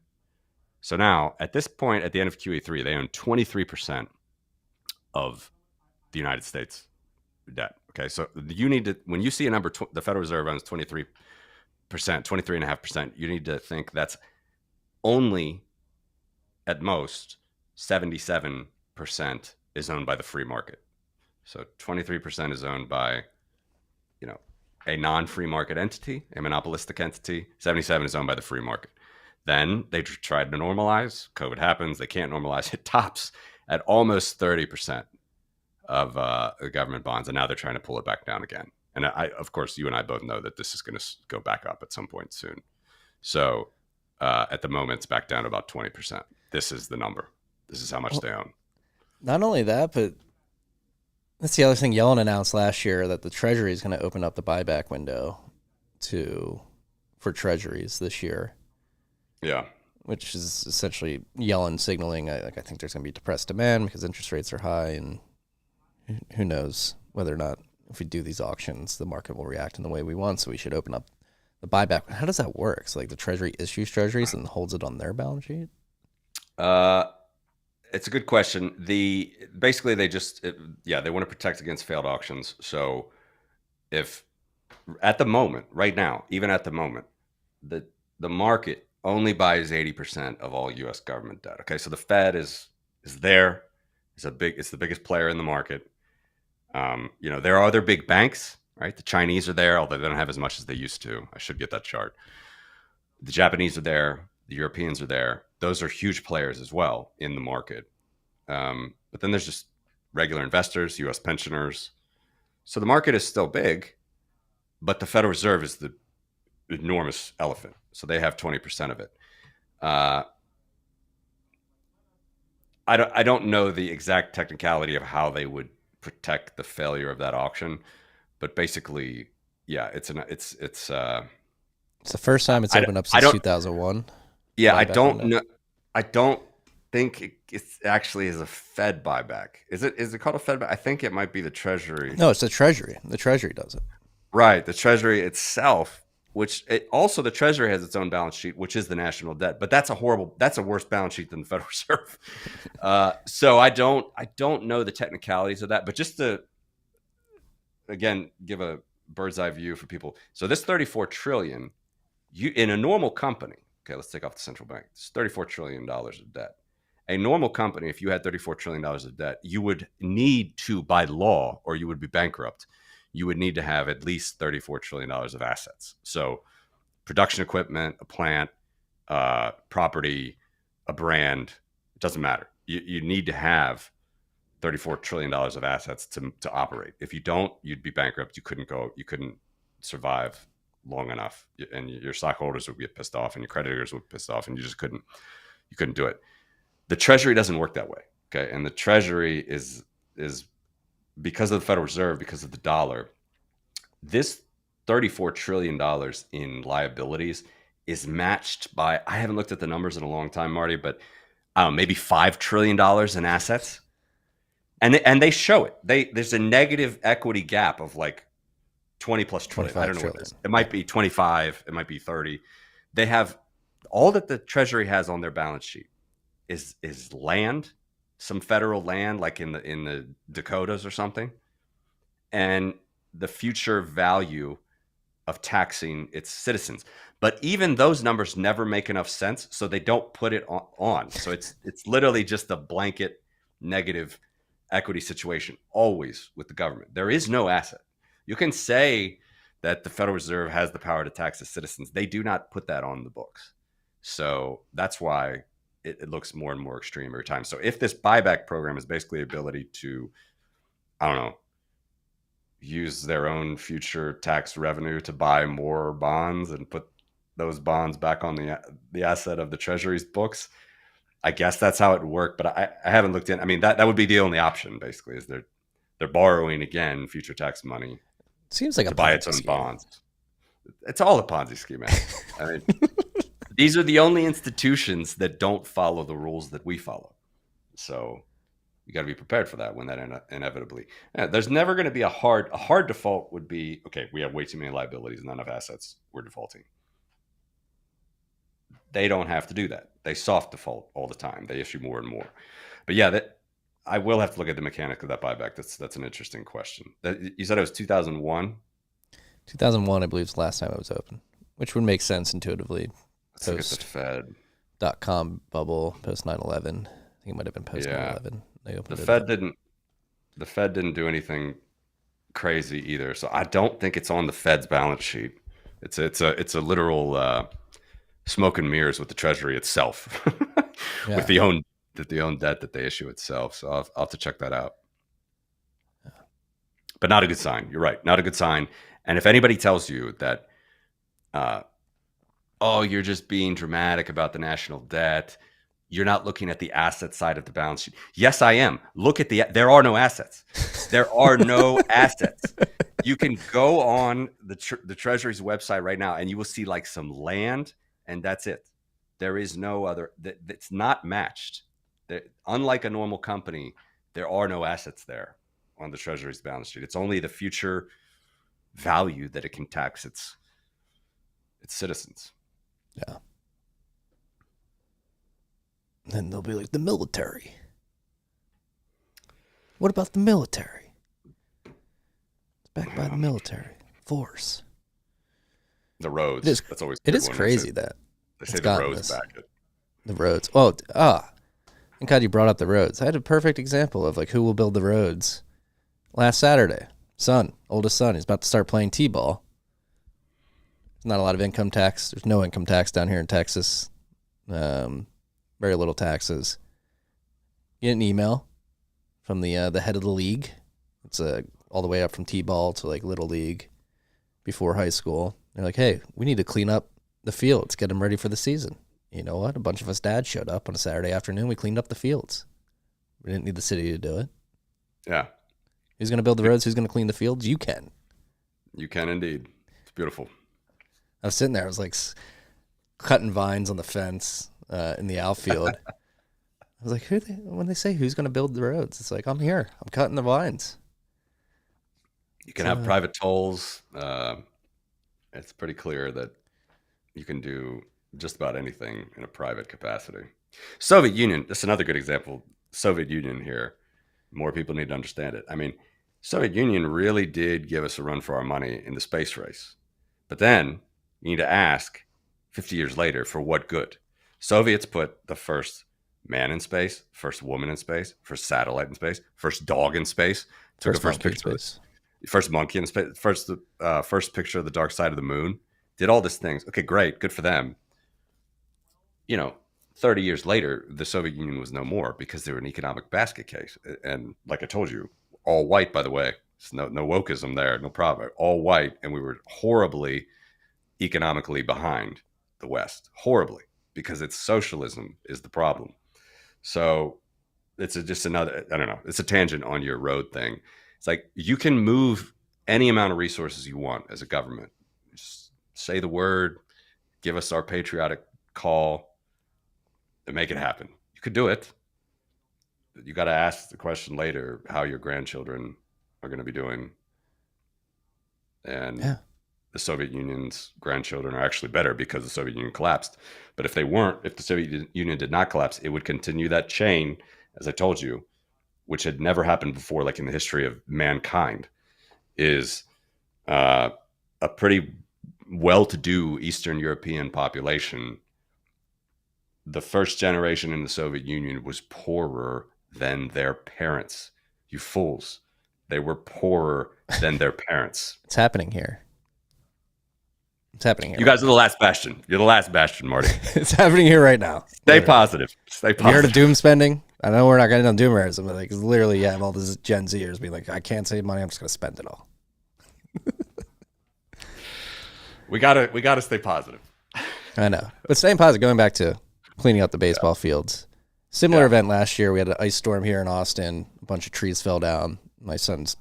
So now, at this point, at the end of QE3, they own 23% of the United States debt. Okay, so you need to, when you see a number, the Federal Reserve owns 23%, 23.5%, you need to think that's only, at most, 77% is owned by the free market. So 23% is owned by, a non-free market entity, a monopolistic entity. 77% is owned by the free market. Then they tried to normalize. COVID happens. They can't normalize. It tops at almost 30% of the government bonds, and now they're trying to pull it back down again. And of course, you and I both know that this is going to go back up at some point soon. So at the moment, it's back down to about 20%. This is the number. This is how much they own. Not only that, but that's the other thing. Yellen announced last year that the Treasury is going to open up the buyback window for Treasuries this year. Yeah. Which is essentially Yellen signaling, I think there's going to be depressed demand because interest rates are high, and who knows whether or not if we do these auctions, the market will react in the way we want, so we should open up the buyback. How does that work? So like the Treasury issues Treasuries and holds it on their balance sheet? It's a good question. Basically they they want to protect against failed auctions. So if at the moment, right now, even at the moment, the market only buys 80% of all U.S. government debt. Okay, so the Fed is there. It's the biggest player in the market. There are other big banks, right? The Chinese are there, although they don't have as much as they used to. I should get that chart. The Japanese are there. The Europeans are there. Those are huge players as well in the market. But then there's just regular investors, U.S. pensioners. So the market is still big, but the Federal Reserve is the enormous elephant. So they have 20% of it. I don't know the exact technicality of how they would protect the failure of that auction, but basically, yeah, it's the first time it's opened up since 2001. Yeah, I don't know. I don't think it actually is a Fed buyback. Is it called a Fed buyback? I think it might be the Treasury. No, it's the Treasury. The Treasury does it. Right, the Treasury itself, also the Treasury has its own balance sheet, which is the national debt. But that's a worse balance sheet than the Federal Reserve. So I don't know the technicalities of that. But just to again give a bird's eye view for people. So this $34 trillion, in a normal company. Okay, let's take off the central bank. It's $34 trillion of debt. A normal company, if you had $34 trillion of debt, you would need to, by law, or you would be bankrupt, you would need to have at least $34 trillion of assets. So production equipment, a plant, property, a brand, it doesn't matter. You need to have $34 trillion of assets to operate. If you don't, you'd be bankrupt. You couldn't survive long enough, and your stockholders would get pissed off and your creditors would be pissed off, and you couldn't do it. The Treasury doesn't work that way. Okay. And the Treasury is because of the Federal Reserve, because of the dollar, this $34 trillion in liabilities is matched by, I haven't looked at the numbers in a long time, Marty, but I don't know, maybe $5 trillion in assets. And they show it. There's a negative equity gap of like 20 plus trillion. I don't know what it is. It might be 25. It might be 30. They have all that the Treasury has on their balance sheet is land, some federal land, like in the Dakotas or something, and the future value of taxing its citizens. But even those numbers never make enough sense, so they don't put it on. So it's literally just a blanket negative equity situation always with the government. There is no asset. You can say that the Federal Reserve has the power to tax its citizens. They do not put that on the books. So that's why it looks more and more extreme every time. So if this buyback program is basically the ability to, I don't know, use their own future tax revenue to buy more bonds and put those bonds back on the asset of the Treasury's books, I guess that's how it would work. But I haven't looked in. I mean, that would be the only option, basically, is they're borrowing again future tax money Seems like to a buy its Ponzi own scheme. bonds. It's all a Ponzi scheme, man. I mean, these are the only institutions that don't follow the rules that we follow. So you got to be prepared for that when that inevitably. There's never going to be a hard default would be, okay, we have way too many liabilities, not enough assets, we're defaulting. They don't have to do that. They soft default all the time. They issue more and more. But yeah, that I will have to look at the mechanic of that buyback. That's an interesting question. You said it was 2001. 2001, I believe, is the last time it was open, which would make sense intuitively. Let's look at the Fed. .com bubble post 9/11. I think it might have been post 9/11. They opened the Fed didn't. The Fed didn't do anything crazy either. So I don't think it's on the Fed's balance sheet. It's a literal smoke and mirrors with the Treasury itself, with the own debt that they issue itself. So I'll have to check that out. But not a good sign. You're right. Not a good sign. And if anybody tells you that, oh, you're just being dramatic about the national debt, you're not looking at the asset side of the balance sheet. Yes, I am. Look at there are no assets. There are no assets. You can go on the Treasury's website right now and you will see like some land and that's it. There is no other, that's not matched. Unlike a normal company, there are no assets there on the Treasury's balance sheet. It's only the future value that it can tax its citizens. Yeah. Then they'll be like, the military. What about the military? It's backed by the military force. The roads. That's always it is crazy that they say the roads back it. The roads. Oh, thank God you brought up the roads. I had a perfect example of like who will build the roads. Last Saturday, oldest son, he's about to start playing t-ball. There's not a lot of income tax. There's no income tax down here in Texas. Very little taxes. Get an email from the head of the league. It's all the way up from t-ball to like little league before high school. They're like, hey, we need to clean up the fields, get them ready for the season. You know what? A bunch of us dads showed up on a Saturday afternoon. We cleaned up the fields. We didn't need the city to do it. Yeah. Who's going to build the roads? Who's going to clean the fields? You can. You can indeed. It's beautiful. I was sitting there. I was like cutting vines on the fence in the outfield. I was like, when they say who's going to build the roads, it's like, I'm here. I'm cutting the vines. You can have private tolls. It's pretty clear that you can do just about anything in a private capacity. Soviet Union, that's another good example. Soviet Union here. More people need to understand it. I mean, Soviet Union really did give us a run for our money in the space race. But then you need to ask 50 years later, for what good? Soviets put the first man in space, first woman in space, first satellite in space, first dog in space, took the first picture, first monkey in space, first picture of the dark side of the moon, did all these things. Okay, great, good for them. 30 years later, the Soviet Union was no more because they were an economic basket case. And like I told you, all white, by the way. No wokeism there, no problem. All white, and we were horribly economically behind the West. Horribly, because it's socialism is the problem. So it's just another, I don't know, it's a tangent on your road thing. It's like you can move any amount of resources you want as a government. Just say the word, give us our patriotic call, and make it happen. You could do it. But you got to ask the question later how your grandchildren are going to be doing. And the Soviet Union's grandchildren are actually better because the Soviet Union collapsed. But if the Soviet Union did not collapse, it would continue that chain, as I told you, which had never happened before, like in the history of mankind, is a pretty well-to-do Eastern European population. The first generation in the Soviet Union was poorer than their parents. You fools. They were poorer than their parents. It's happening here. It's happening here. You guys are the last bastion. You're the last bastion, Marty. It's happening here right now. Stay positive. Stay positive. You heard of doom spending? I know we're not getting on doomerism, but like literally, you have all these Gen Zers being like, I can't save money. I'm just going to spend it all. We gotta stay positive. I know. But staying positive, going back to cleaning up the baseball fields. Similar event last year. We had an ice storm here in Austin. A bunch of trees fell down. My son's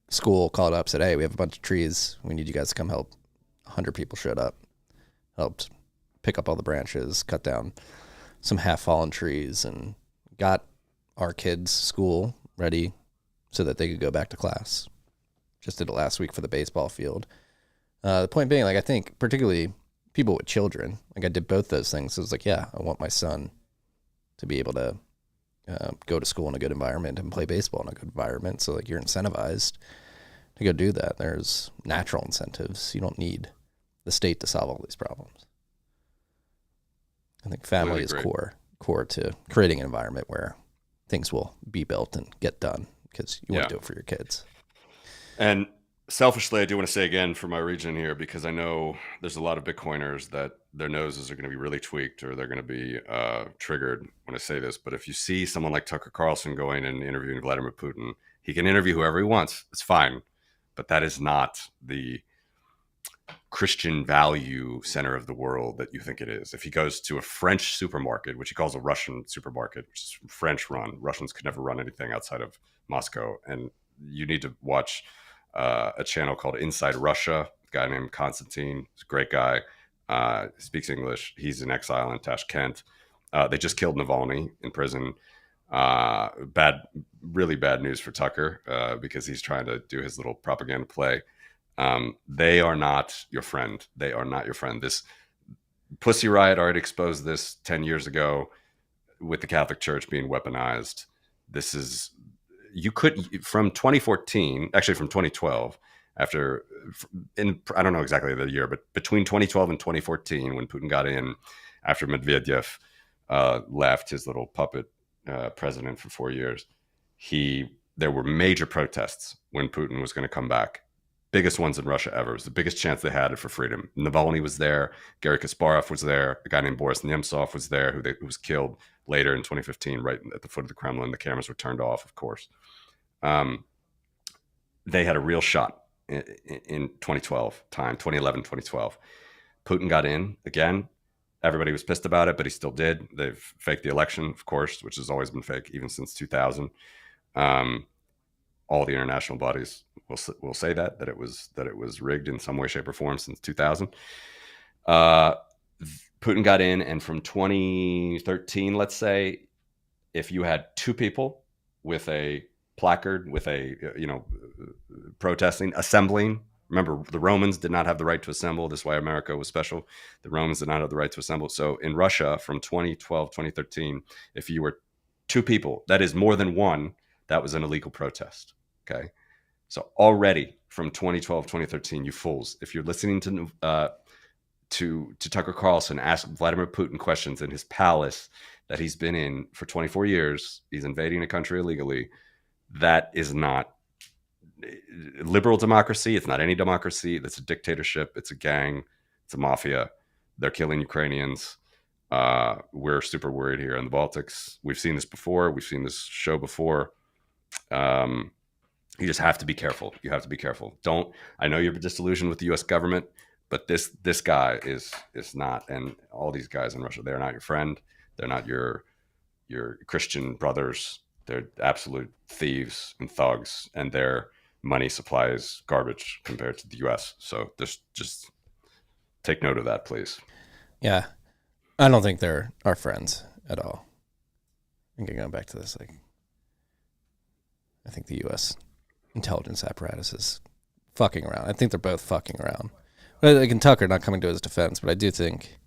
school called up, said, hey, we have a bunch of trees. We need you guys to come help. 100 people showed up, helped pick up all the branches, cut down some half-fallen trees, and got our kids' school ready so that they could go back to class. Just did it last week for the baseball field. The point being, like, I think particularly people with children, like I did both those things. So it was like, yeah, I want my son to be able to go to school in a good environment and play baseball in a good environment. So like you're incentivized to go do that. There's natural incentives. You don't need the state to solve all these problems. I think family is core to creating an environment where things will be built and get done because you want to do it for your kids. And selfishly, I do want to say again for my region here, because I know there's a lot of Bitcoiners that their noses are going to be really tweaked or they're going to be triggered when I say this. But if you see someone like Tucker Carlson going and interviewing Vladimir Putin, he can interview whoever he wants. It's fine. But that is not the Christian value center of the world that you think it is. If he goes to a French supermarket, which he calls a Russian supermarket, which is French run, Russians could never run anything outside of Moscow. And you need to watch a channel called Inside Russia, a guy named Konstantin. He's a great guy. Speaks English. He's in exile in Tashkent. They just killed Navalny in prison. Really bad news for Tucker because he's trying to do his little propaganda play. They are not your friend. They are not your friend. This Pussy Riot already exposed this 10 years ago with the Catholic Church being weaponized. This is, you could, from 2014, actually from 2012, I don't know exactly the year, but between 2012 and 2014, when Putin got in, after Medvedev left, his little puppet president for 4 years, there were major protests when Putin was going to come back. Biggest ones in Russia ever. It was the biggest chance they had for freedom. Navalny was there. Garry Kasparov was there. A guy named Boris Nemtsov was there, who was killed later in 2015, right at the foot of the Kremlin. The cameras were turned off, of course. They had a real shot in 2012 time, 2011, 2012. Putin got in again. Everybody was pissed about it, but he still did. They've faked the election, of course, which has always been fake, even since 2000. All the international bodies will say that it was rigged in some way, shape, or form since 2000. Putin got in, and from 2013, let's say, if you had two people with a placard, with a protesting, assembling. Remember, the Romans did not have the right to assemble. This is why America was special. The Romans did not have the right to assemble. So in Russia, from 2012, 2013, if you were two people, that is more than one, that was an illegal protest. Okay. So already from 2012, 2013, you fools, if you're listening to Tucker Carlson ask Vladimir Putin questions in his palace that he's been in for 24 years, he's invading a country illegally. That is not liberal democracy. It's not any democracy. That's a dictatorship. It's a gang. It's a mafia. They're killing Ukrainians. We're super worried here in the Baltics. We've seen this before. We've seen this show before. You just have to be careful. You have to be careful. I know you're disillusioned with the U.S. government, but this guy is not, and all these guys in Russia, they're not your friend. They're not your Christian brothers. They're absolute thieves and thugs, and their money supply is garbage compared to the U.S. So just take note of that, please. Yeah. I don't think they're our friends at all. I think going back to this, I think the U.S. intelligence apparatus is fucking around. I think they're both fucking around. But Tucker not coming to his defense, but I do think,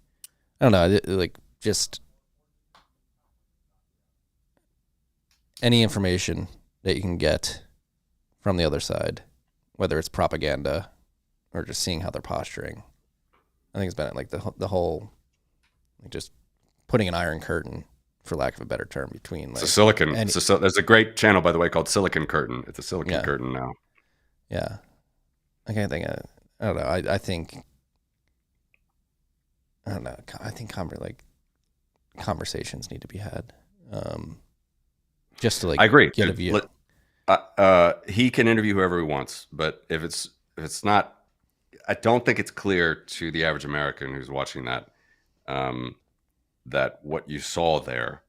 I don't know, just any information that you can get from the other side, whether it's propaganda or just seeing how they're posturing. I think it's been the whole, just putting an iron curtain, for lack of a better term, between it's a silicon. There's a great channel, by the way, called Silicon Curtain. It's a silicon curtain now. Yeah. I can't think of, I don't know. I think I don't know. I think conversations need to be had, just to I agree. get a view. He can interview whoever he wants, but if it's not, I don't think it's clear to the average American who's watching that that what you saw there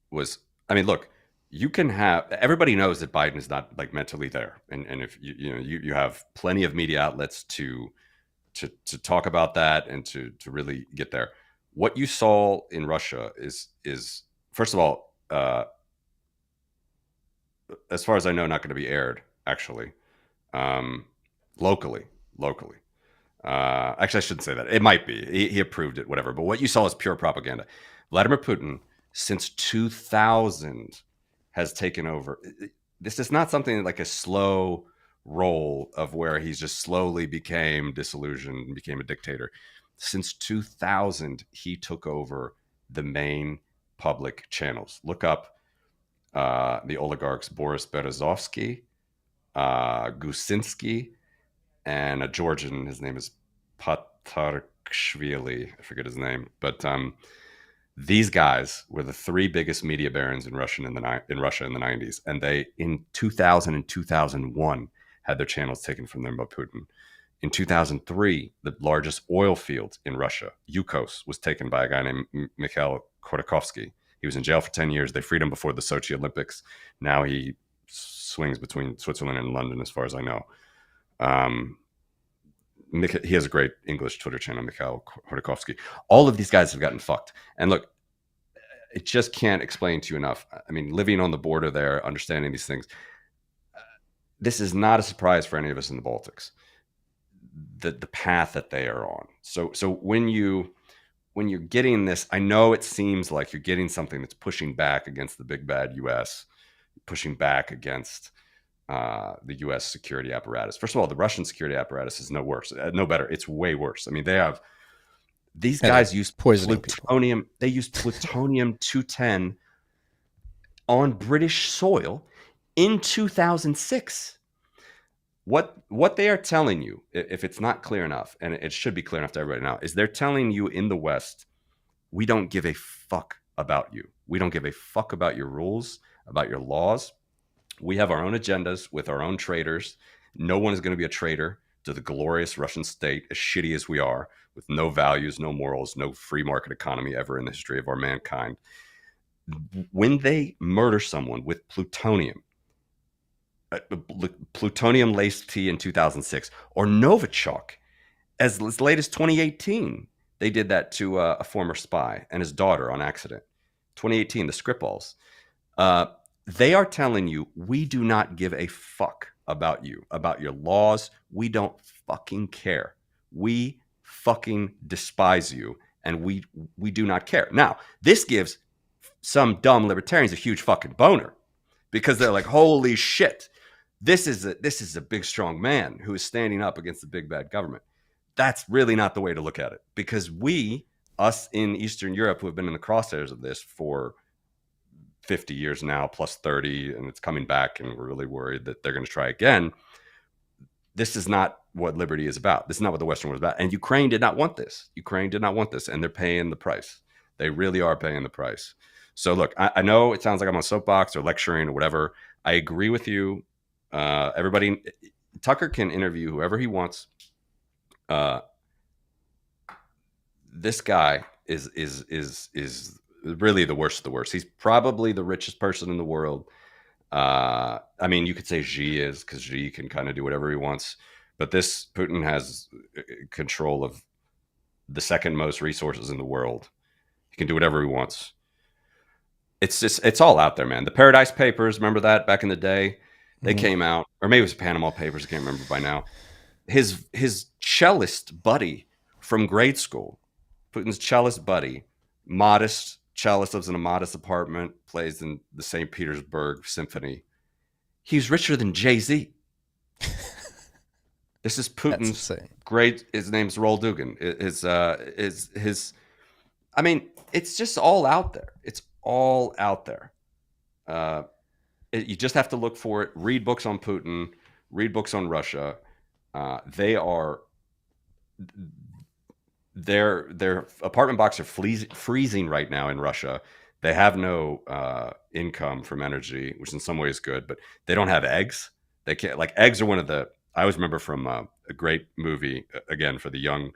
was. I mean, look, you can have, everybody knows that Biden is not like mentally there, and if you have plenty of media outlets to talk about that and to really get there. What you saw in Russia is first of all, as far as I know, not going to be aired actually, locally. Actually, I shouldn't say that. It might be. He approved it, whatever. But what you saw is pure propaganda. Vladimir Putin, since 2000, has taken over. This is not something like a slow roll of where he's just slowly became disillusioned and became a dictator. Since 2000, he took over the main public channels. Look up the oligarchs Boris Berezovsky, Gusinski, and a Georgian. His name is Patarkshvili. I forget his name, but these guys were the three biggest media barons in Russia in the 90s, and they in 2000 and 2001 had their channels taken from them by Putin. In 2003, the largest oil field in Russia, Yukos, was taken by a guy named Mikhail Khodorkovsky. He was in jail for 10 years. They freed him before the Sochi Olympics. Now he swings between Switzerland and London, as far as I know. He has a great English Twitter channel, Mikhail Khodorkovsky. All of these guys have gotten fucked. And look, it just can't explain to you enough. I mean, living on the border there, understanding these things, this is not a surprise for any of us in the Baltics. The path that they are on. So when you're getting this, I know it seems like you're getting something that's pushing back against the big bad U.S., pushing back against the U.S. security apparatus. First of all, the Russian security apparatus is no better. It's way worse. I mean, these guys use plutonium. They used plutonium-210 on British soil in 2006. What they are telling you, if it's not clear enough, and it should be clear enough to everybody now, is they're telling you in the West, we don't give a fuck about you. We don't give a fuck about your rules, about your laws. We have our own agendas with our own traitors. No one is going to be a traitor to the glorious Russian state, as shitty as we are, with no values, no morals, no free market economy ever in the history of our mankind. When they murder someone with plutonium-laced tea in 2006, or Novichok, as late as 2018, they did that to a former spy and his daughter on accident. 2018, the Skripals. They are telling you, we do not give a fuck about you, about your laws. We don't fucking care. We fucking despise you, and we do not care. Now, this gives some dumb libertarians a huge fucking boner, because they're like, holy shit, this is a big, strong man who is standing up against the big bad government. That's really not the way to look at it, because us in Eastern Europe, who have been in the crosshairs of this for 50 years now, plus 30, and it's coming back, and we're really worried that they're going to try again. This is not what liberty is about. This is not what the Western world is about. And Ukraine did not want this. And they're paying the price. They really are paying the price. So look, I know it sounds like I'm on a soapbox or lecturing or whatever. I agree with you. Everybody, Tucker can interview whoever he wants. This guy is really the worst of the worst. He's probably the richest person in the world. I mean, you could say Xi is, because Xi can kind of do whatever he wants. But this Putin has control of the second most resources in the world. He can do whatever he wants. It's all out there, man. The Paradise Papers, remember that back in the day? They came out, or maybe it was Panama Papers. I can't remember by now. His cellist buddy from grade school, Putin's cellist buddy, modest cellist, lives in a modest apartment, plays in the St. Petersburg Symphony. He's richer than Jay-Z. This is Putin's great. His name's Roel Dugan. I mean, it's just all out there. It's all out there. You just have to look for it. Read books on Putin. Read books on Russia. their apartment blocks are freezing right now in Russia. They have no income from energy, which in some ways is good, but they don't have eggs. They can't, like, eggs are one of the, I always remember from a great movie, again, for the young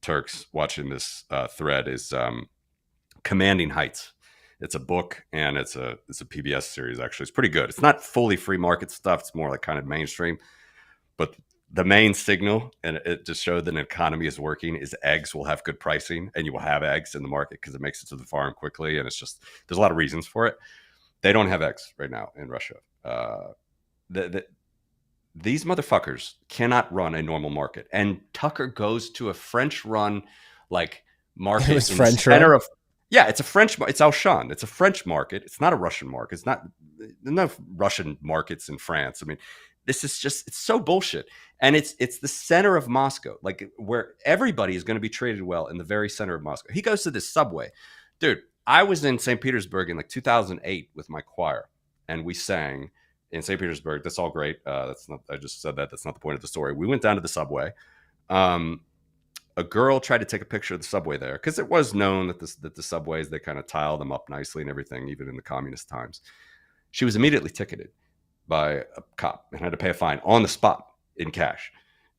Turks watching this thread, is Commanding Heights. It's a book, and it's a PBS series, actually. It's pretty good. It's not fully free market stuff. It's more like kind of mainstream. But the main signal, and it just showed that an economy is working, is eggs will have good pricing, and you will have eggs in the market because it makes it to the farm quickly. And it's just, there's a lot of reasons for it. They don't have eggs right now in Russia. These motherfuckers cannot run a normal market. And Tucker goes to a French run like market. It was in French the center run? of, yeah, it's Auchan. It's a French market. It's not a Russian market. It's not, there's no Russian markets in France. I mean, this is just, it's so bullshit. And it's the center of Moscow, like where everybody is going to be treated well, in the very center of Moscow. He goes to this subway. Dude, I was in St. Petersburg in like 2008 with my choir, and we sang in St. Petersburg. That's all great. That's not, I just said that. That's not the point of the story. We went down to the subway. A girl tried to take a picture of the subway there, because it was known that the subways, they kind of tile them up nicely and everything, even in the communist times. She was immediately ticketed by a cop and had to pay a fine on the spot in cash,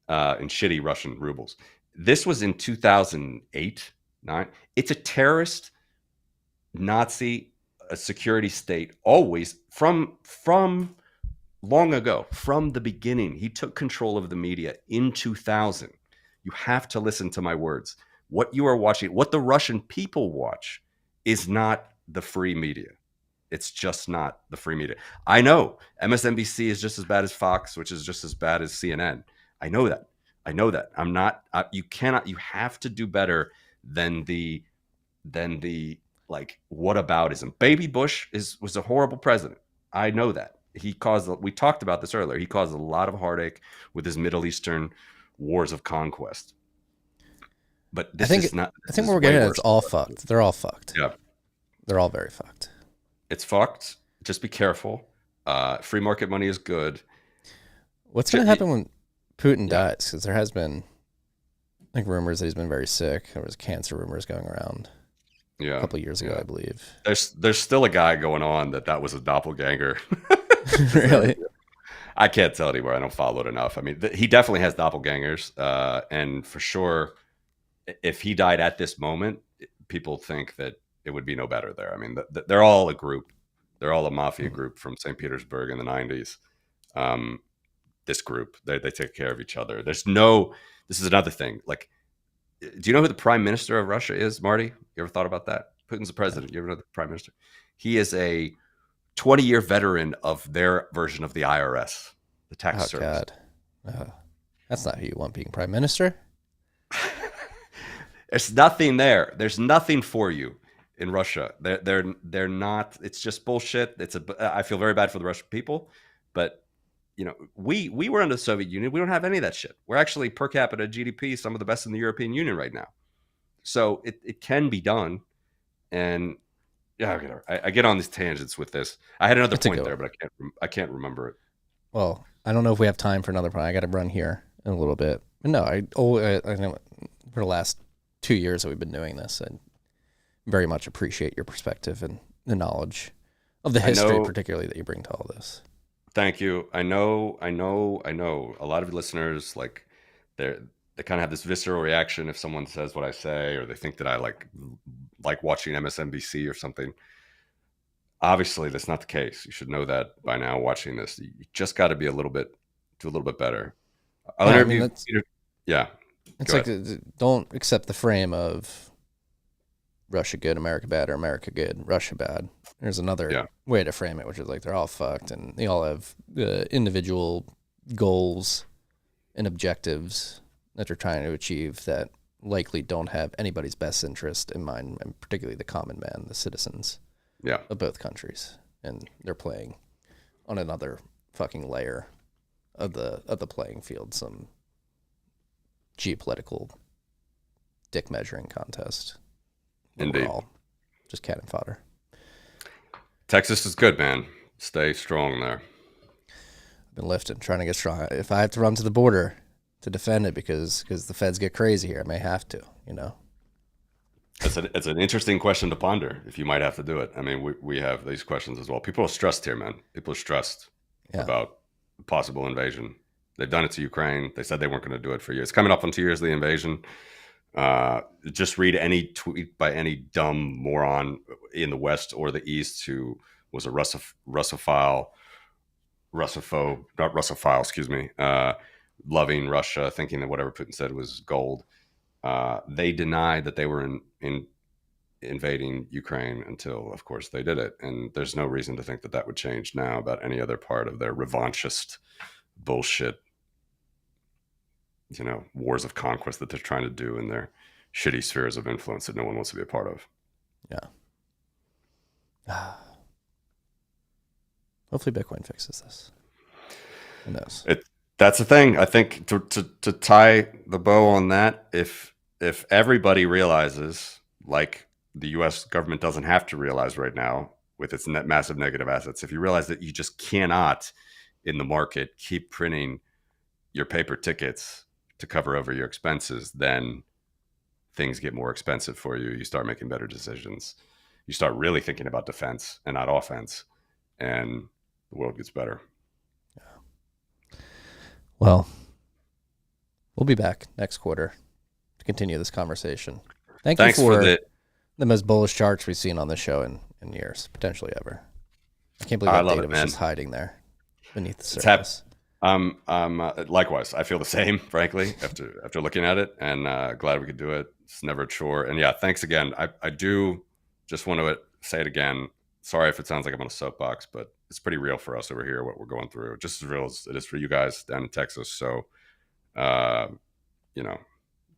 in shitty Russian rubles. This was in 2008, 9. It's a terrorist, Nazi, a security state, always from long ago, from the beginning. He took control of the media in 2000. You have to listen to my words. What you are watching, what the Russian people watch, is not the free media. It's just not the free media. I know MSNBC is just as bad as Fox, which is just as bad as CNN. I know that. I'm not, you have to do better than the like whataboutism. Baby Bush was a horrible president. I know that. We talked about this earlier. He caused a lot of heartache with his Middle Eastern wars of conquest. But this is not. I think what we're getting at, it's all fucked. They're all fucked. Yeah. They're all very fucked. It's fucked. Just be careful. Free market money is good. What's going to happen when Putin dies? Because there has been, like, rumors that he's been very sick. There was cancer rumors going around. Yeah, a couple of years ago, I believe. There's still a guy going on that was a doppelganger. Really? I can't tell anymore. I don't follow it enough. I mean, he definitely has doppelgangers, and for sure, if he died at this moment, people think that it would be no better there. I mean, they're all a group. They're all a mafia group from St. Petersburg in the 90s. This group, they take care of each other. This is another thing. Like, do you know who the prime minister of Russia is, Marty? You ever thought about that? Putin's the president. You ever know the prime minister? He is a 20-year veteran of their version of the IRS, the tax service. God. That's not who you want being prime minister. There's nothing there. There's nothing for you in Russia. They're not. It's just bullshit. I feel very bad for the Russian people, but you know, we were under the Soviet Union. We don't have any of that shit. We're actually per capita GDP some of the best in the European Union right now. So it can be done. And yeah, I get on these tangents with this. I had another point there, but I can't remember it. Well, I don't know if we have time for another point. I got to run here in a little bit. But no, I know for the last 2 years that we've been doing this, I very much appreciate your perspective and the knowledge of the history, particularly that you bring to all this. Thank you. I know. A lot of listeners, like, they kind of have this visceral reaction if someone says what I say, or they think that I like watching MSNBC or something. Obviously, that's not the case. You should know that by now. Watching this, you just got to do a little bit better. It's like don't accept the frame of Russia good, America bad, or America good, Russia bad. There's another way to frame it, which is like they're all fucked and they all have individual goals and objectives that they're trying to achieve that likely don't have anybody's best interest in mind, and particularly the common man, the citizens of both countries. And they're playing on another fucking layer of the playing field, some geopolitical dick measuring contest. Indeed. Overall, just cannon fodder. Texas is good, man. Stay strong there. I've been lifting, trying to get strong. If I have to run to the border to defend it because the feds get crazy here. I may have to, you know. It's an interesting question to ponder if you might have to do it. I mean, we have these questions as well. People are stressed here, man. People are stressed about possible invasion. They've done it to Ukraine. They said they weren't going to do it for years. It's coming up on 2 years of the invasion. Just read any tweet by any dumb moron in the West or the East who was a Russophobe, loving Russia, thinking that whatever Putin said was gold. They denied that they were invading Ukraine until, of course, they did it. And there's no reason to think that that would change now about any other part of their revanchist bullshit, you know, wars of conquest that they're trying to do in their shitty spheres of influence that no one wants to be a part of. Yeah. Hopefully Bitcoin fixes this. Who knows? That's the thing. I think to tie the bow on that, if everybody realizes, like the U.S. government doesn't have to realize right now with its massive negative assets, if you realize that you just cannot in the market keep printing your paper tickets to cover over your expenses, then things get more expensive for you. You start making better decisions. You start really thinking about defense and not offense, and the world gets better. Well, we'll be back next quarter to continue this conversation. Thanks for the most bullish charts we've seen on this show in years, potentially ever. I can't believe that data was just hiding there beneath the surface. Likewise, I feel the same, frankly, after looking at it, and glad we could do it. It's never a chore. And yeah, thanks again. I do just want to say it again. Sorry if it sounds like I'm on a soapbox, but it's pretty real for us over here, what we're going through, just as real as it is for you guys down in Texas. So, you know,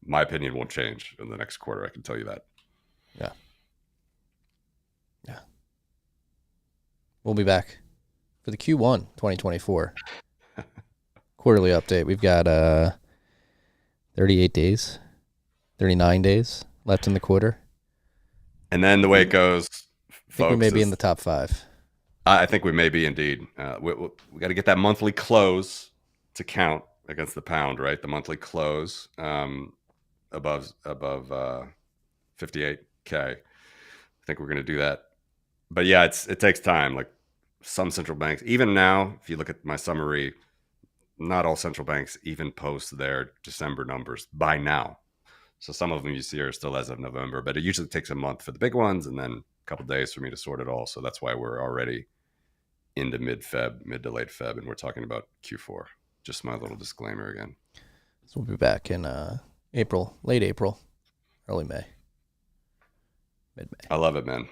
my opinion won't change in the next quarter. I can tell you that. Yeah. Yeah. We'll be back for the Q1 2024 quarterly update. We've got 38 days, 39 days left in the quarter. And then the way it goes, I think we may be in the top 5. I think we may be indeed. We got to get that monthly close to count against the pound, right? The monthly close above 58K. I think we're going to do that. But yeah, it takes time. Like some central banks, even now, if you look at my summary, not all central banks even post their December numbers by now. So some of them you see are still as of November, but it usually takes a month for the big ones and then a couple of days for me to sort it all. So that's why we're already into mid to late Feb, and we're talking about Q4. Just my little disclaimer again. So we'll be back in April, late April, early May, mid-May. I love it, man.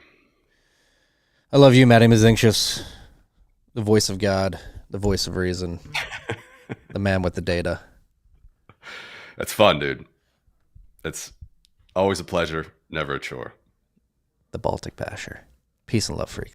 I love you, Matty Mežinskis, the voice of God, the voice of reason, the man with the data. That's fun, dude. It's always a pleasure, never a chore. The Baltic Basher. Peace and love, freaks.